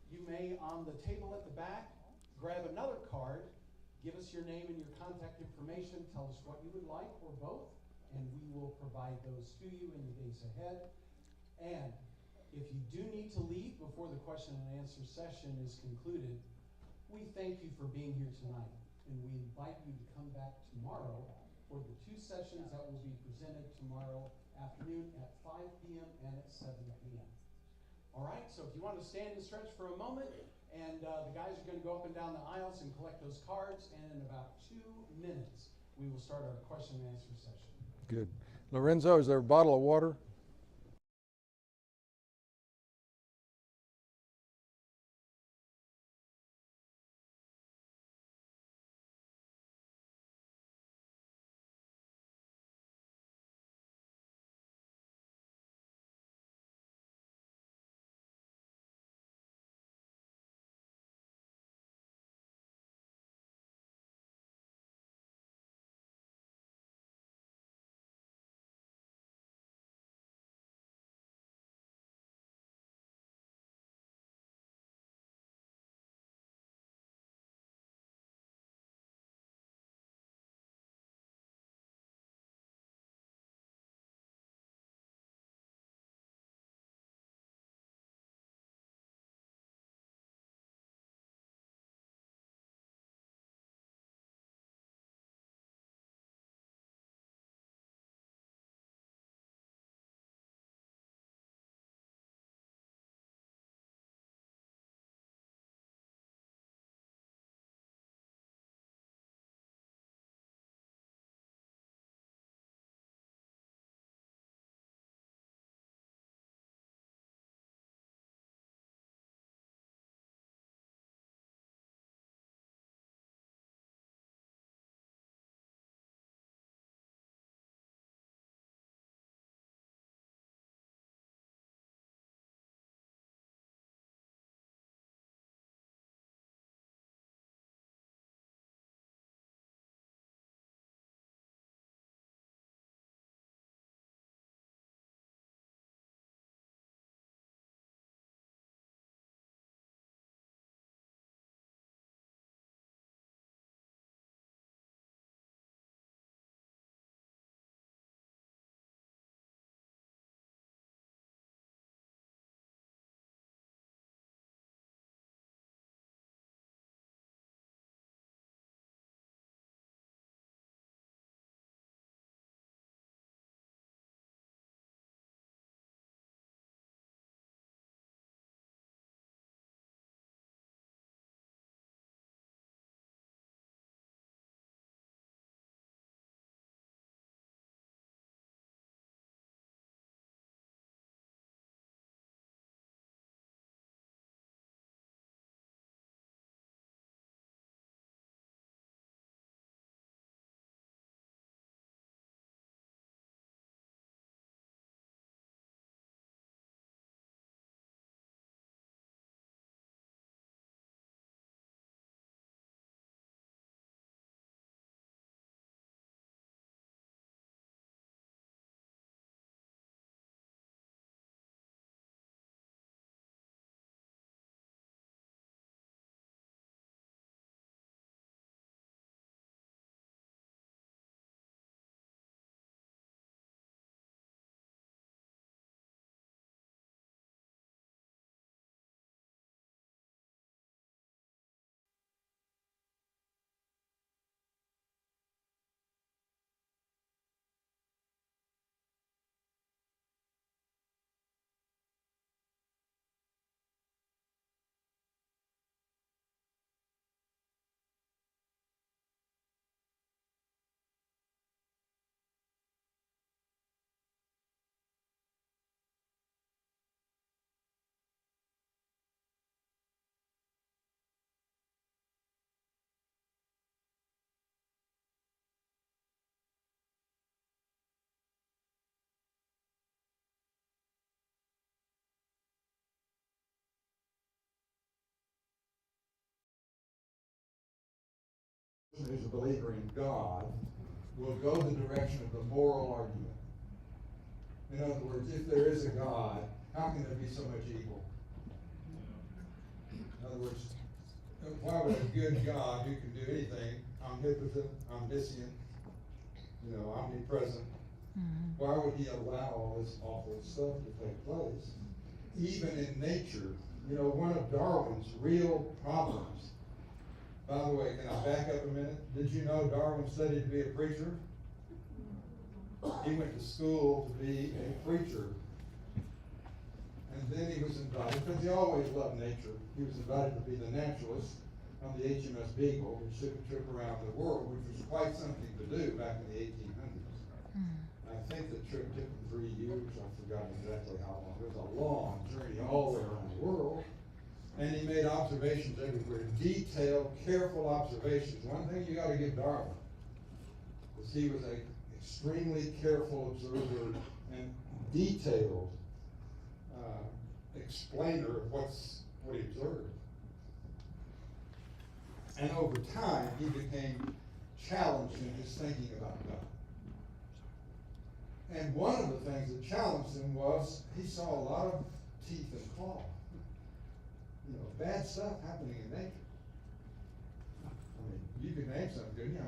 you may, on the table at the back, grab another card, give us your name and your contact information, tell us what you would like, or both, and we will provide those to you in the days ahead. And if you do need to leave before the question and answer session is concluded, we thank you for being here tonight, and we invite you to come back tomorrow for the two sessions that will be presented tomorrow afternoon at 5 p.m. and at 7 p.m. All right, so if you want to stand and stretch for a moment, and the guys are going to go up and down the aisles and collect those cards, and in about 2 minutes, we will start our question and answer session. Good. Lorenzo, is there a bottle of water? who's a believer in God will go the direction of the moral argument. In other words, if there is a God, how can there be so much evil? In other words, why would a good God who can do anything, omnipotent, omniscient, omnipresent, why would he allow all this awful stuff to take place? Even in nature, one of Darwin's real problems. By the way, can I back up a minute? Did you know Darwin studied to be a preacher? He went to school to be a preacher. And then he was invited, because he always loved nature, he was invited to be the naturalist on the HMS Beagle, which took a trip around the world, which was quite something to do back in the 1800s. I think the trip took him 3 years. I've forgotten exactly how long. It was a long journey all the way around the world. And he made observations everywhere, detailed, careful observations. One thing you got to give Darwin was he was an extremely careful observer and detailed explainer of what he observed. And over time, he became challenged in his thinking about God. And one of the things that challenged him was he saw a lot of teeth and claws. Bad stuff happening in nature. You could name something, couldn't you?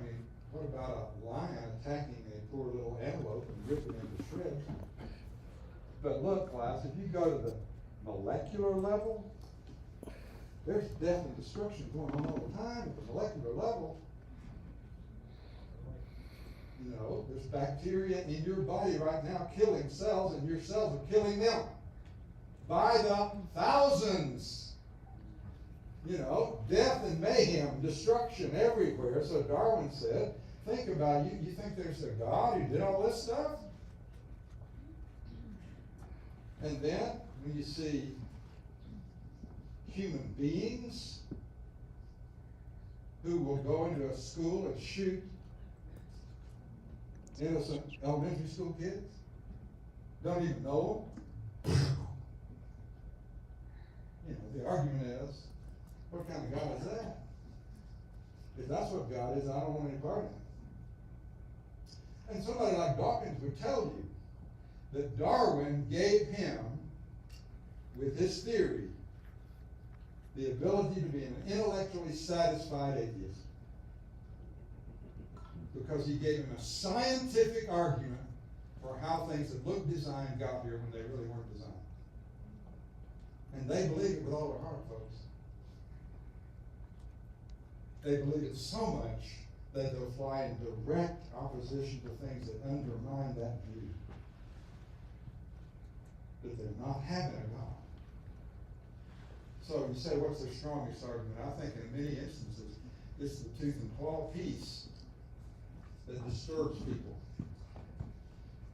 What about a lion attacking a poor little antelope and ripping it into shreds? But look, class, if you go to the molecular level, there's death and destruction going on all the time at the molecular level. There's bacteria in your body right now killing cells, and your cells are killing them by the thousands. Death and mayhem, destruction everywhere. So Darwin said, think about it. You think there's a God who did all this stuff? And then, when you see human beings who will go into a school and shoot innocent elementary school kids, don't even know them. The argument is, what kind of God is that? If that's what God is, I don't want any part of it. And somebody like Dawkins would tell you that Darwin gave him, with his theory, the ability to be an intellectually satisfied atheist. Because he gave him a scientific argument for how things that looked designed got here when they really weren't designed. And they believe it with all their heart, folks. They believe it so much that they'll fly in direct opposition to things that undermine that view. That they're not having a God. So you say, what's their strongest argument? I think in many instances, it's the tooth and claw piece that disturbs people.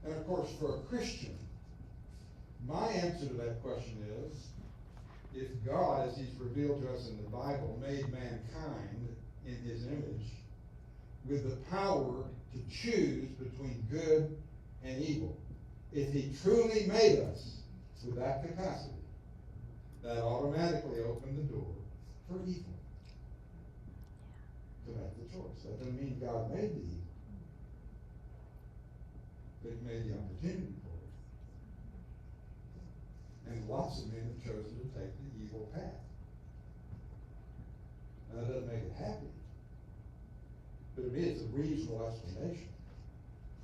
And of course, for a Christian, my answer to that question is, if God, as he's revealed to us in the Bible, made mankind in his image with the power to choose between good and evil, if he truly made us with that capacity, that automatically opened the door for evil to make the choice. That doesn't mean God made the evil, but he made the opportunity for it. And lots of men have chosen to take the evil path. Now, that doesn't make it happy, but to me it's a reasonable explanation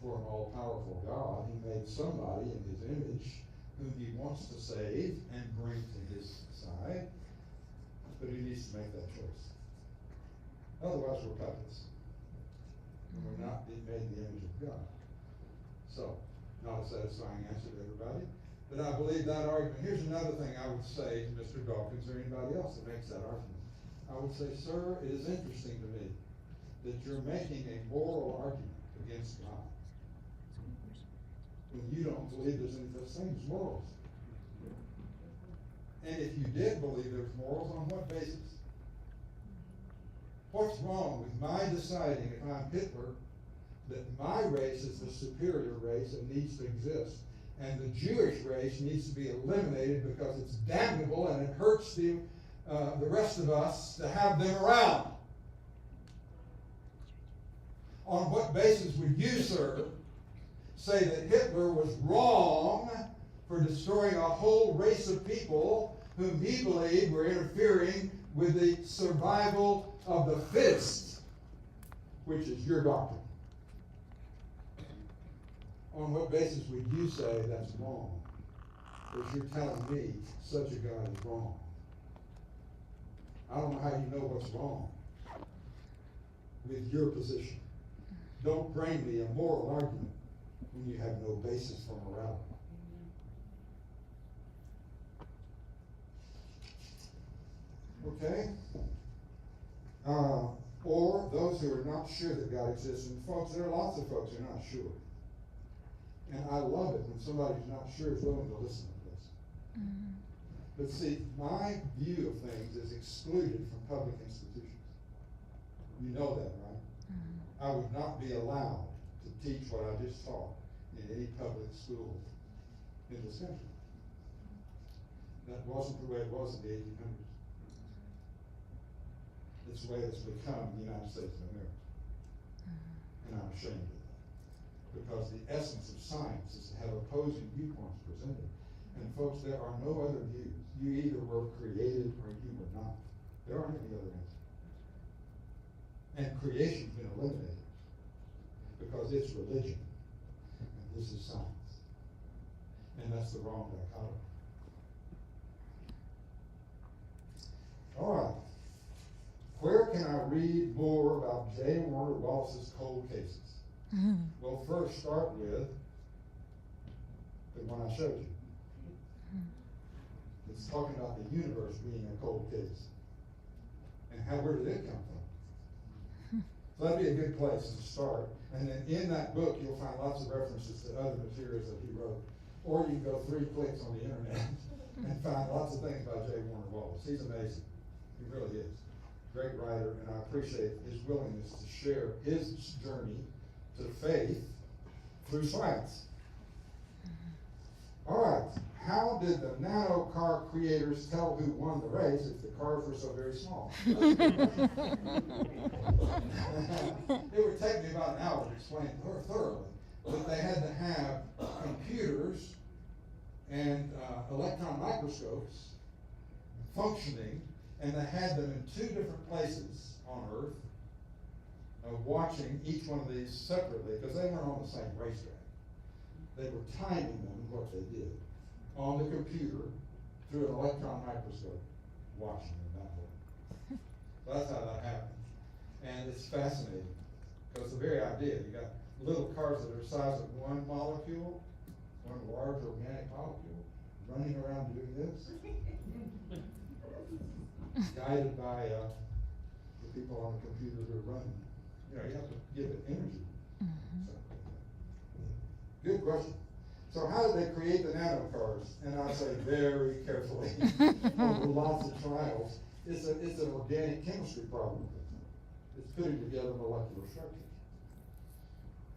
for an all-powerful God. He made somebody in his image whom he wants to save and bring to his side, but he needs to make that choice. Otherwise, we're puppets, and we're not being made in the image of God. So, not a satisfying answer to everybody, but I believe that argument. Here's another thing I would say to Mr. Dawkins or anybody else that makes that argument. I would say, sir, it is interesting to me that you're making a moral argument against God when you don't believe there's any such thing as morals. And if you did believe there's morals, on what basis? What's wrong with my deciding, if I'm Hitler, that my race is the superior race and needs to exist, and the Jewish race needs to be eliminated because it's damnable and it hurts the rest of us to have them around? On what basis would you, sir, say that Hitler was wrong for destroying a whole race of people whom he believed were interfering with the survival of the fittest, which is your doctrine? On what basis would you say that's wrong? Because you're telling me such a God is wrong. I don't know how you know what's wrong with your position. Don't bring me a moral argument when you have no basis for morality. Okay? Or those who are not sure that God exists. And folks, there are lots of folks who are not sure. And I love it when somebody who's not sure is willing to listen to this. Mm-hmm. But see, my view of things is excluded from public institutions. You know that, right? Mm-hmm. I would not be allowed to teach what I just taught in any public school in this country. That wasn't the way it was in the 1800s. It's the way it's become the United States of America. Mm-hmm. And I'm ashamed of that. Because the essence of science is to have opposing viewpoints presented. And folks, there are no other views. You either were created or you were not. There aren't any other answers. And creation's been eliminated because it's religion. And this is science. And that's the wrong dichotomy. All right. Where can I read more about J. Warner Wallace's cold cases? Mm-hmm. Well, first start with the one I showed you. Mm-hmm. It's talking about the universe being a cold case. And where did it come from? So that'd be a good place to start. And then in that book, you'll find lots of references to other materials that he wrote. Or you can go 3 clicks on the internet and find lots of things about J. Warner Wallace. He's amazing. He really is. Great writer, and I appreciate his willingness to share his journey to faith through science. All right, how did the nano car creators tell who won the race if the cars were so very small? It would take me about an hour to explain it thoroughly, but they had to have computers and electron microscopes functioning, and they had them in 2 different places on Earth, watching each one of these separately, because they weren't on the same racetrack. They were timing them, what they did, on the computer through an electron microscope, watching them that way. So that's how that happened. And it's fascinating, because the very idea, you got little cars that are the size of one molecule, one large organic molecule, running around doing this. Guided by the people on the computer who are running. You have to give it energy. Mm-hmm. So, good question. So how did they create the nano cars? And I say very carefully, over lots of trials. It's an organic chemistry problem. It's putting together molecular structures.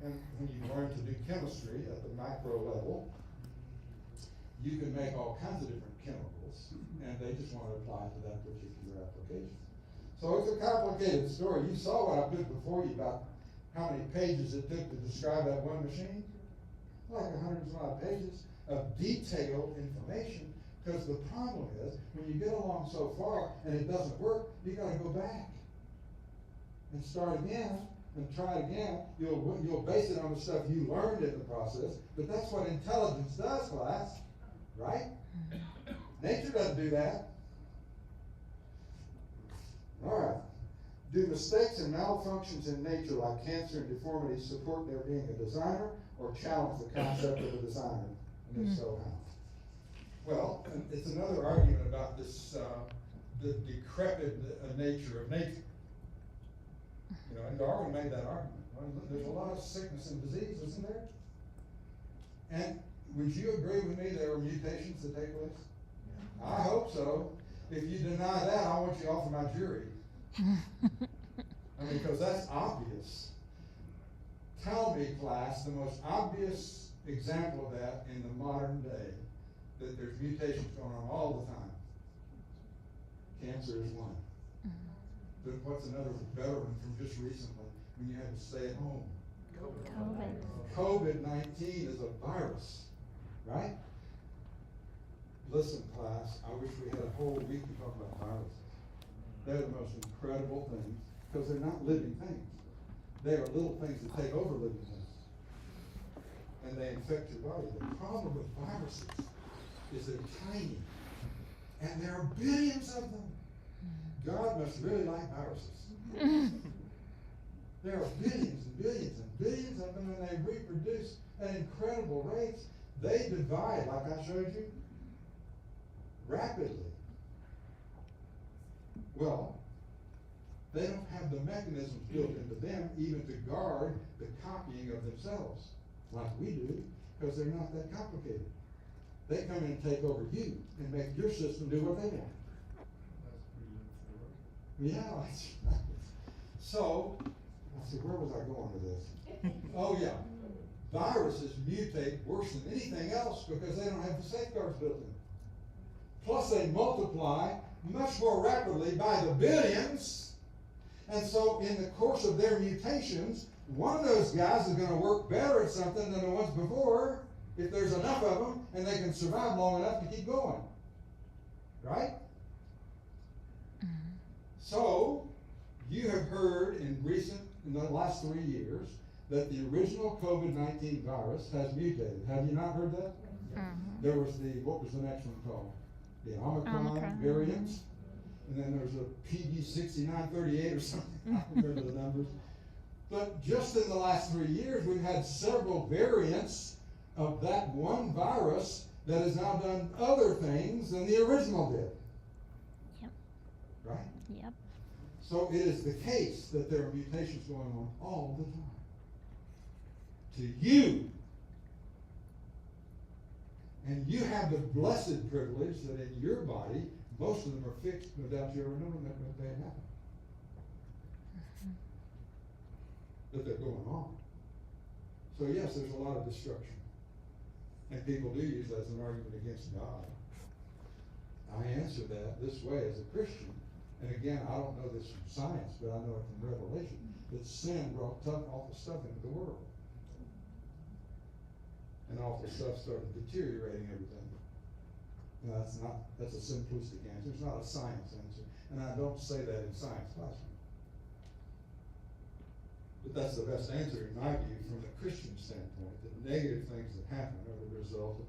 And when you learn to do chemistry at the macro level, you can make all kinds of different chemicals, and they just want to apply to that particular application. So it's a complicated story. You saw what I put before you about how many pages it took to describe that one machine. Like 100 and some odd pages of detailed information, because the problem is, when you get along so far and it doesn't work, you got to go back and start again and try again. You'll base it on the stuff you learned in the process, but that's what intelligence does, class. Right? Nature doesn't do that. All right. Do mistakes and malfunctions in nature like cancer and deformity support there being a designer or challenge the concept of a designer? And if so, how? Well, it's another argument about this, the decrepit nature of nature. And Darwin made that argument. There's a lot of sickness and disease, isn't there? And would you agree with me there were mutations that take place? Yeah. I hope so. If you deny that, I want you off of my jury. Because that's obvious. Tell me, class, the most obvious example of that in the modern day, that there's mutations going on all the time. Cancer is one. But what's another better one from just recently? when you had to stay at home? COVID. COVID-19 is a virus, right? Listen, class, I wish we had a whole week to talk about viruses. They're the most incredible things because they're not living things. They are little things that take over living things. And they infect your body. The problem with viruses is they're tiny. And there are billions of them. God must really like viruses. There are billions and billions and billions of them, and they reproduce at incredible rates. They divide, like I showed you, rapidly. Well, they don't have the mechanisms built into them even to guard the copying of themselves like we do, because they're not that complicated. They come in and take over you and make your system do what they want. Yeah, that's right. So, let's see, where was I going with this? Oh yeah, viruses mutate worse than anything else because they don't have the safeguards built in. Plus they multiply much more rapidly by the billions. And so in the course of their mutations, one of those guys is going to work better at something than the ones before if there's enough of them and they can survive long enough to keep going. Right? So, you have heard in the last 3 years, that the original COVID-19 virus has mutated. Have you not heard that? There was what was the next one called? The Omicron variant. And then there's a PD6938 or something. I don't remember the numbers. But just in the last 3 years, we've had several variants of that one virus that has now done other things than the original did. Yep. Right? Yep. So it is the case that there are mutations going on all the time. To you. And you have the blessed privilege that in your body, most of them are fixed without you ever knowing that they happen. But they're going on. So yes, there's a lot of destruction. And people do use that as an argument against God. I answer that this way as a Christian. And again, I don't know this from science, but I know it from Revelation, that sin brought awful stuff into the world. And awful stuff started deteriorating everything. Now, that's a simplistic answer. It's not a science answer. And I don't say that in science classroom. But that's the best answer, in my view, from the Christian standpoint, that negative things that happen are the result of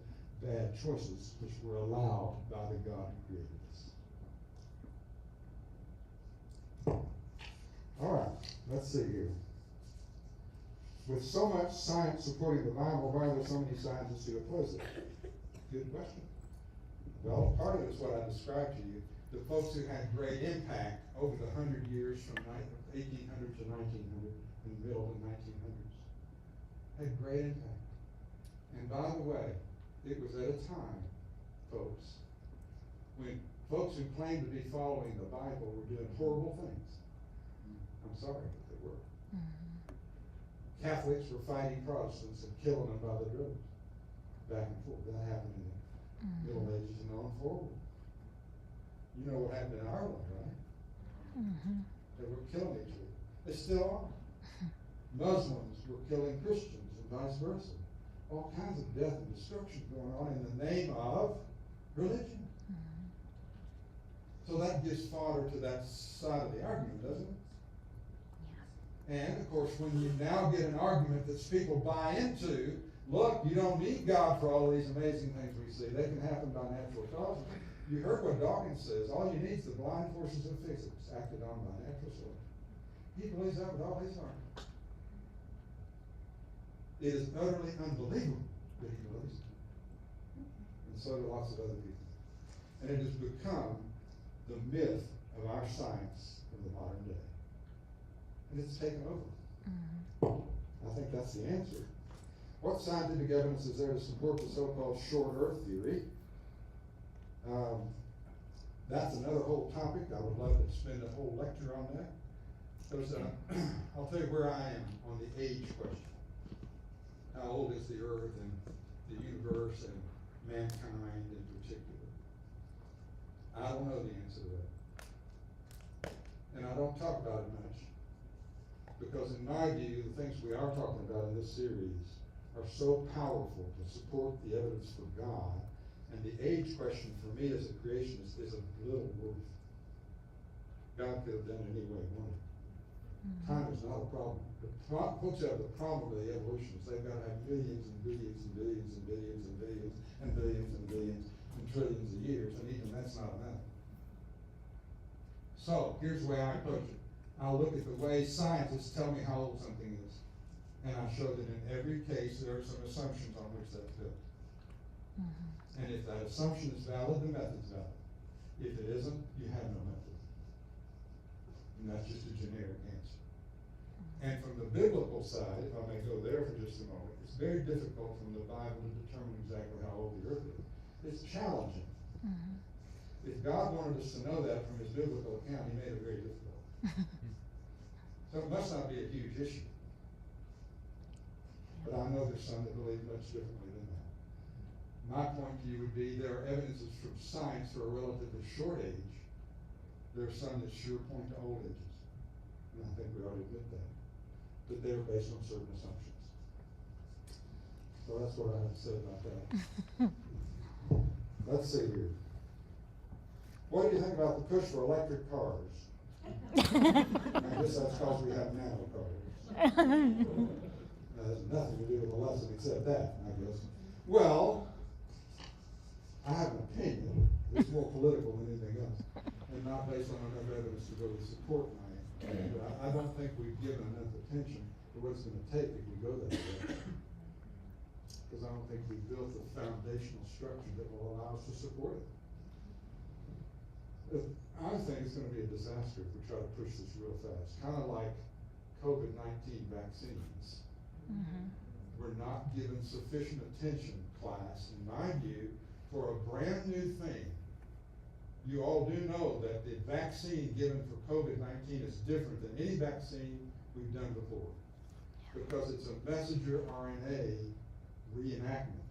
bad choices which were allowed by the God who created us. All right, let's see here. With so much science supporting the Bible, why are there so many scientists who oppose it? Good question. Well, part of it is what I described to you. The folks who had great impact over the 100 years from 1800 to 1900, in the middle of the 1900s, had great impact. And by the way, it was at a time, folks, when folks who claimed to be following the Bible were doing horrible things. I'm sorry, but they were. Catholics were fighting Protestants and killing them by the droves. Back and forth. That happened in the Middle Ages and on forward. You know what happened in Ireland, right? They were killing each other. They still are. Muslims were killing Christians and vice versa. All kinds of death and destruction going on in the name of religion. So that gives fodder to that side of the argument, doesn't it? And, of course, when you now get an argument that people buy into, look, you don't need God for all of these amazing things we see. They can happen by natural causes. You heard what Dawkins says. All you need is the blind forces of physics acted on by natural sources. He believes that with all his heart. It is utterly unbelievable that he believes it. And so do lots of other people. And it has become the myth of our science of the modern day. And it's taken over. I think that's the answer. What scientific evidence is there to support the so-called short Earth theory? That's another whole topic. I would love to spend a whole lecture on that. I'll tell you where I am on the age question. How old is the Earth and the universe and mankind in particular? I don't know the answer to that. And I don't talk about it much Because in my view, the things we are talking about in this series are so powerful to support the evidence for God, and the age question for me as a creationist is of little worth. God could have done it any way he wanted. Time is not a problem. The folks have the problem with the evolutionists. They've got to have millions and billions and billions and billions and billions and billions and billions and trillions of years, and even that's not enough. So here's the way I approach it. I'll look at the way scientists tell me how old something is, and I show that in every case there are some assumptions on which that's built. And if that assumption is valid, the method's valid. If it isn't, you have no method. And that's just a generic answer. And from the biblical side, if I may go there for just a moment, it's very difficult from the Bible to determine exactly how old the earth is. It's challenging. If God wanted us to know that from his biblical account, he made it very difficult. So it must not be a huge issue. But I know there's some that believe much differently than that. My point to you would be there are evidences from science for a relatively short age. There are some that sure point to old ages. And I think we ought to admit that. But they're based on certain assumptions. So that's what I have to say about that. Let's see here. What do you think about the push for electric cars? I guess that's because we have nano cars. That has nothing to do with the lesson except that, I guess. Well, I have an opinion. It's more political than anything else, and not based on enough evidence to really support my opinion. But I don't think we've given enough attention to what it's going to take if we go that way. Because I don't think we've built the foundational structure that will allow us to support it. I think it's going to be a disaster if we try to push this real fast. Kind of like COVID-19 vaccines. We're not given sufficient attention, class, in my view, for a brand new thing. You all do know that the vaccine given for COVID-19 is different than any vaccine we've done before. Because it's a messenger RNA reenactment.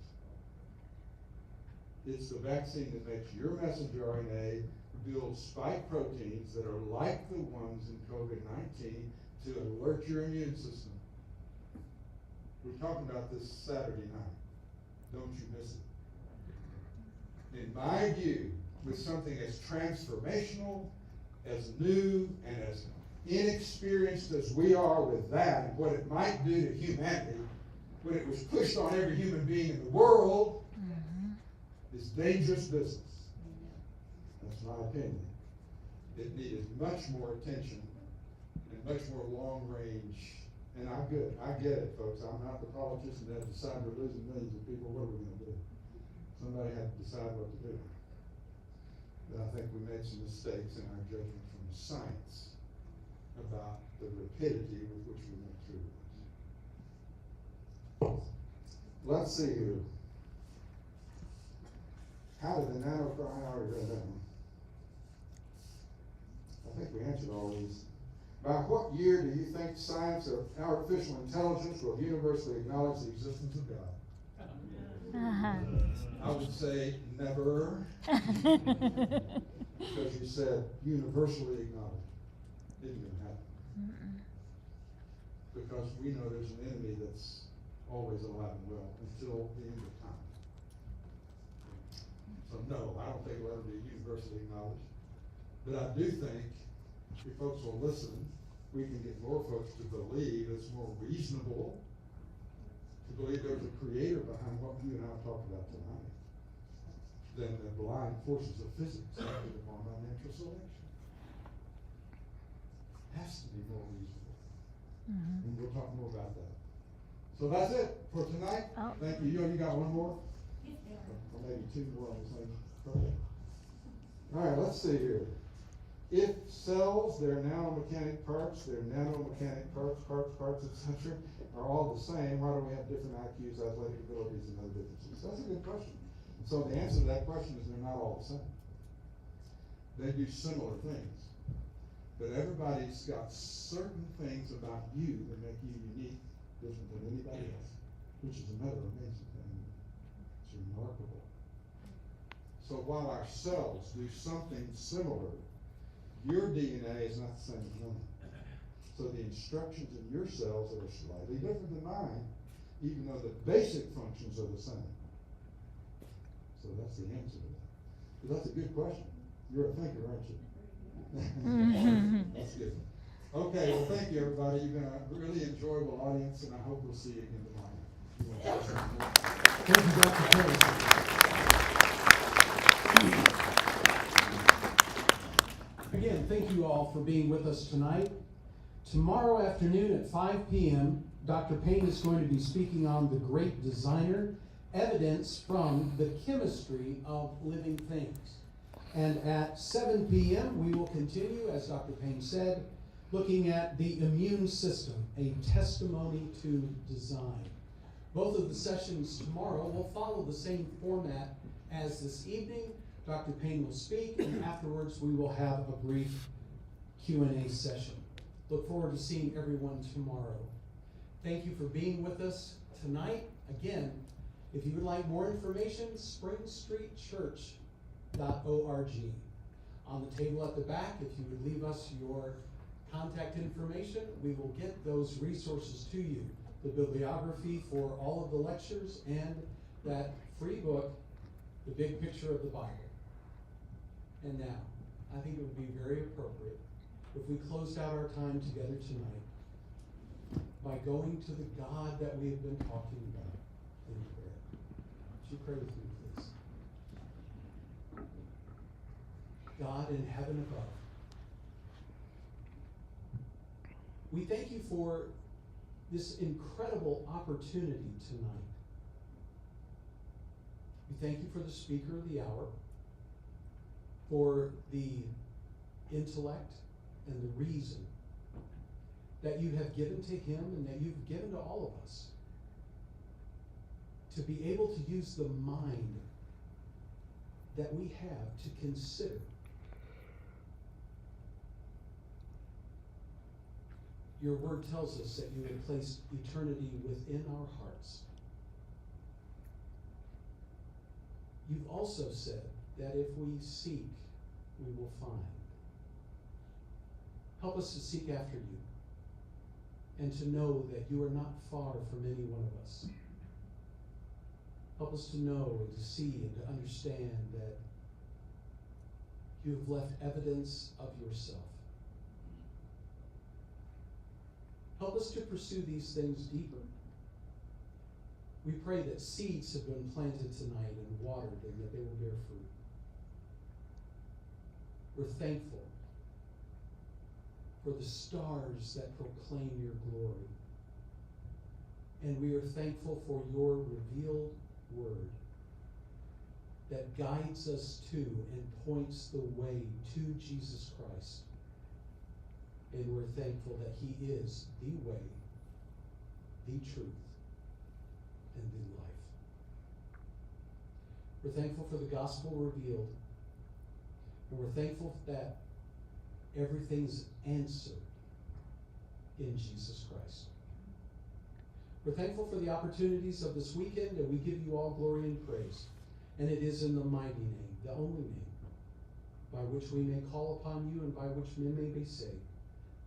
It's the vaccine that makes your messenger RNA build spike proteins that are like the ones in COVID-19 to alert your immune system. We're talking about this Saturday night. Don't you miss it. In my view, with something as transformational, as new, and as inexperienced as we are with that, and what it might do to humanity, when it was pushed on every human being in the world, is dangerous business. That's my opinion. It needed much more attention and much more long range. And I get it, folks. I'm not the politician that decided we're losing millions of people. What are we going to do? Somebody had to decide what to do. But I think we made some mistakes in our judgment from the science about the rapidity with which we went through this. Let's see here. How did the nano? I already read that one. I think we answered all these. By what year do you think science or artificial intelligence will universally acknowledge the existence of God? I would say never. Because you said universally acknowledged. Didn't even happen. Because we know there's an enemy that's always alive and well until the end of time. So no, I don't think it'll ever be universally acknowledged. But I do think if folks will listen, we can get more folks to believe it's more reasonable to believe there's a creator behind what you and I talked about tonight than the blind forces of physics acted upon by natural selection. Has to be more reasonable. And we'll talk more about that. So that's it for tonight. Oh. Thank you. You got one more? Or maybe two more on the same. Okay. All right, let's see here. If cells, their nanomechanic parts, etc., are all the same, why do we have different IQs, athletic abilities, and other differences? That's a good question. So the answer to that question is they're not all the same. They do similar things. But everybody's got certain things about you that make you unique, different than anybody else, which is another amazing thing. It's remarkable. So while our cells do something similar, your DNA is not the same as mine. So the instructions in your cells are slightly different than mine, even though the basic functions are the same. So that's the answer to that. But that's a good question. You're a thinker, aren't you? That's good. Okay, well, thank you, everybody. You've been a really enjoyable audience, and I hope we'll see you again tomorrow. Thank you, Dr. Harris. Again, thank you all for being with us tonight. Tomorrow afternoon at 5 p.m., Dr. Payne is going to be speaking on the great designer, evidence from the chemistry of living things. And at 7 p.m., we will continue, as Dr. Payne said, looking at the immune system, a testimony to design. Both of the sessions tomorrow will follow the same format as this evening. Dr. Payne will speak, and afterwards we will have a brief Q&A session. Look forward to seeing everyone tomorrow. Thank you for being with us tonight. Again, if you would like more information, springstreetchurch.org. On the table at the back, if you would leave us your contact information, we will get those resources to you. The bibliography for all of the lectures and that free book, The Big Picture of the Bible. And now, I think it would be very appropriate if we closed out our time together tonight by going to the God that we have been talking about in prayer. Would you pray with me, please? God in heaven above, we thank you for this incredible opportunity tonight. We thank you for the speaker of the hour, for the intellect and the reason that you have given to him and that you've given to all of us to be able to use the mind that we have to consider your word tells us that you have placed eternity within our hearts. You've also said that if we seek, we will find. Help us to seek after you and to know that you are not far from any one of us. Help us to know and to see and to understand that you have left evidence of yourself. Help us to pursue these things deeper. We pray that seeds have been planted tonight and watered and that they will bear fruit. We're thankful for the stars that proclaim your glory. And we are thankful for your revealed word that guides us to and points the way to Jesus Christ. And we're thankful that he is the way, the truth, and the life. We're thankful for the gospel revealed. And we're thankful that everything's answered in Jesus Christ. We're thankful for the opportunities of this weekend, and we give you all glory and praise. And it is in the mighty name, the only name, by which we may call upon you and by which men may be saved.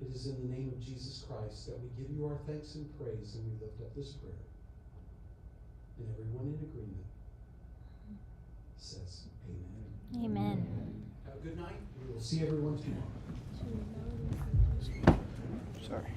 It is in the name of Jesus Christ that we give you our thanks and praise, and we lift up this prayer. And everyone in agreement says amen. Amen. Have a good night. We will see everyone tomorrow. Sorry.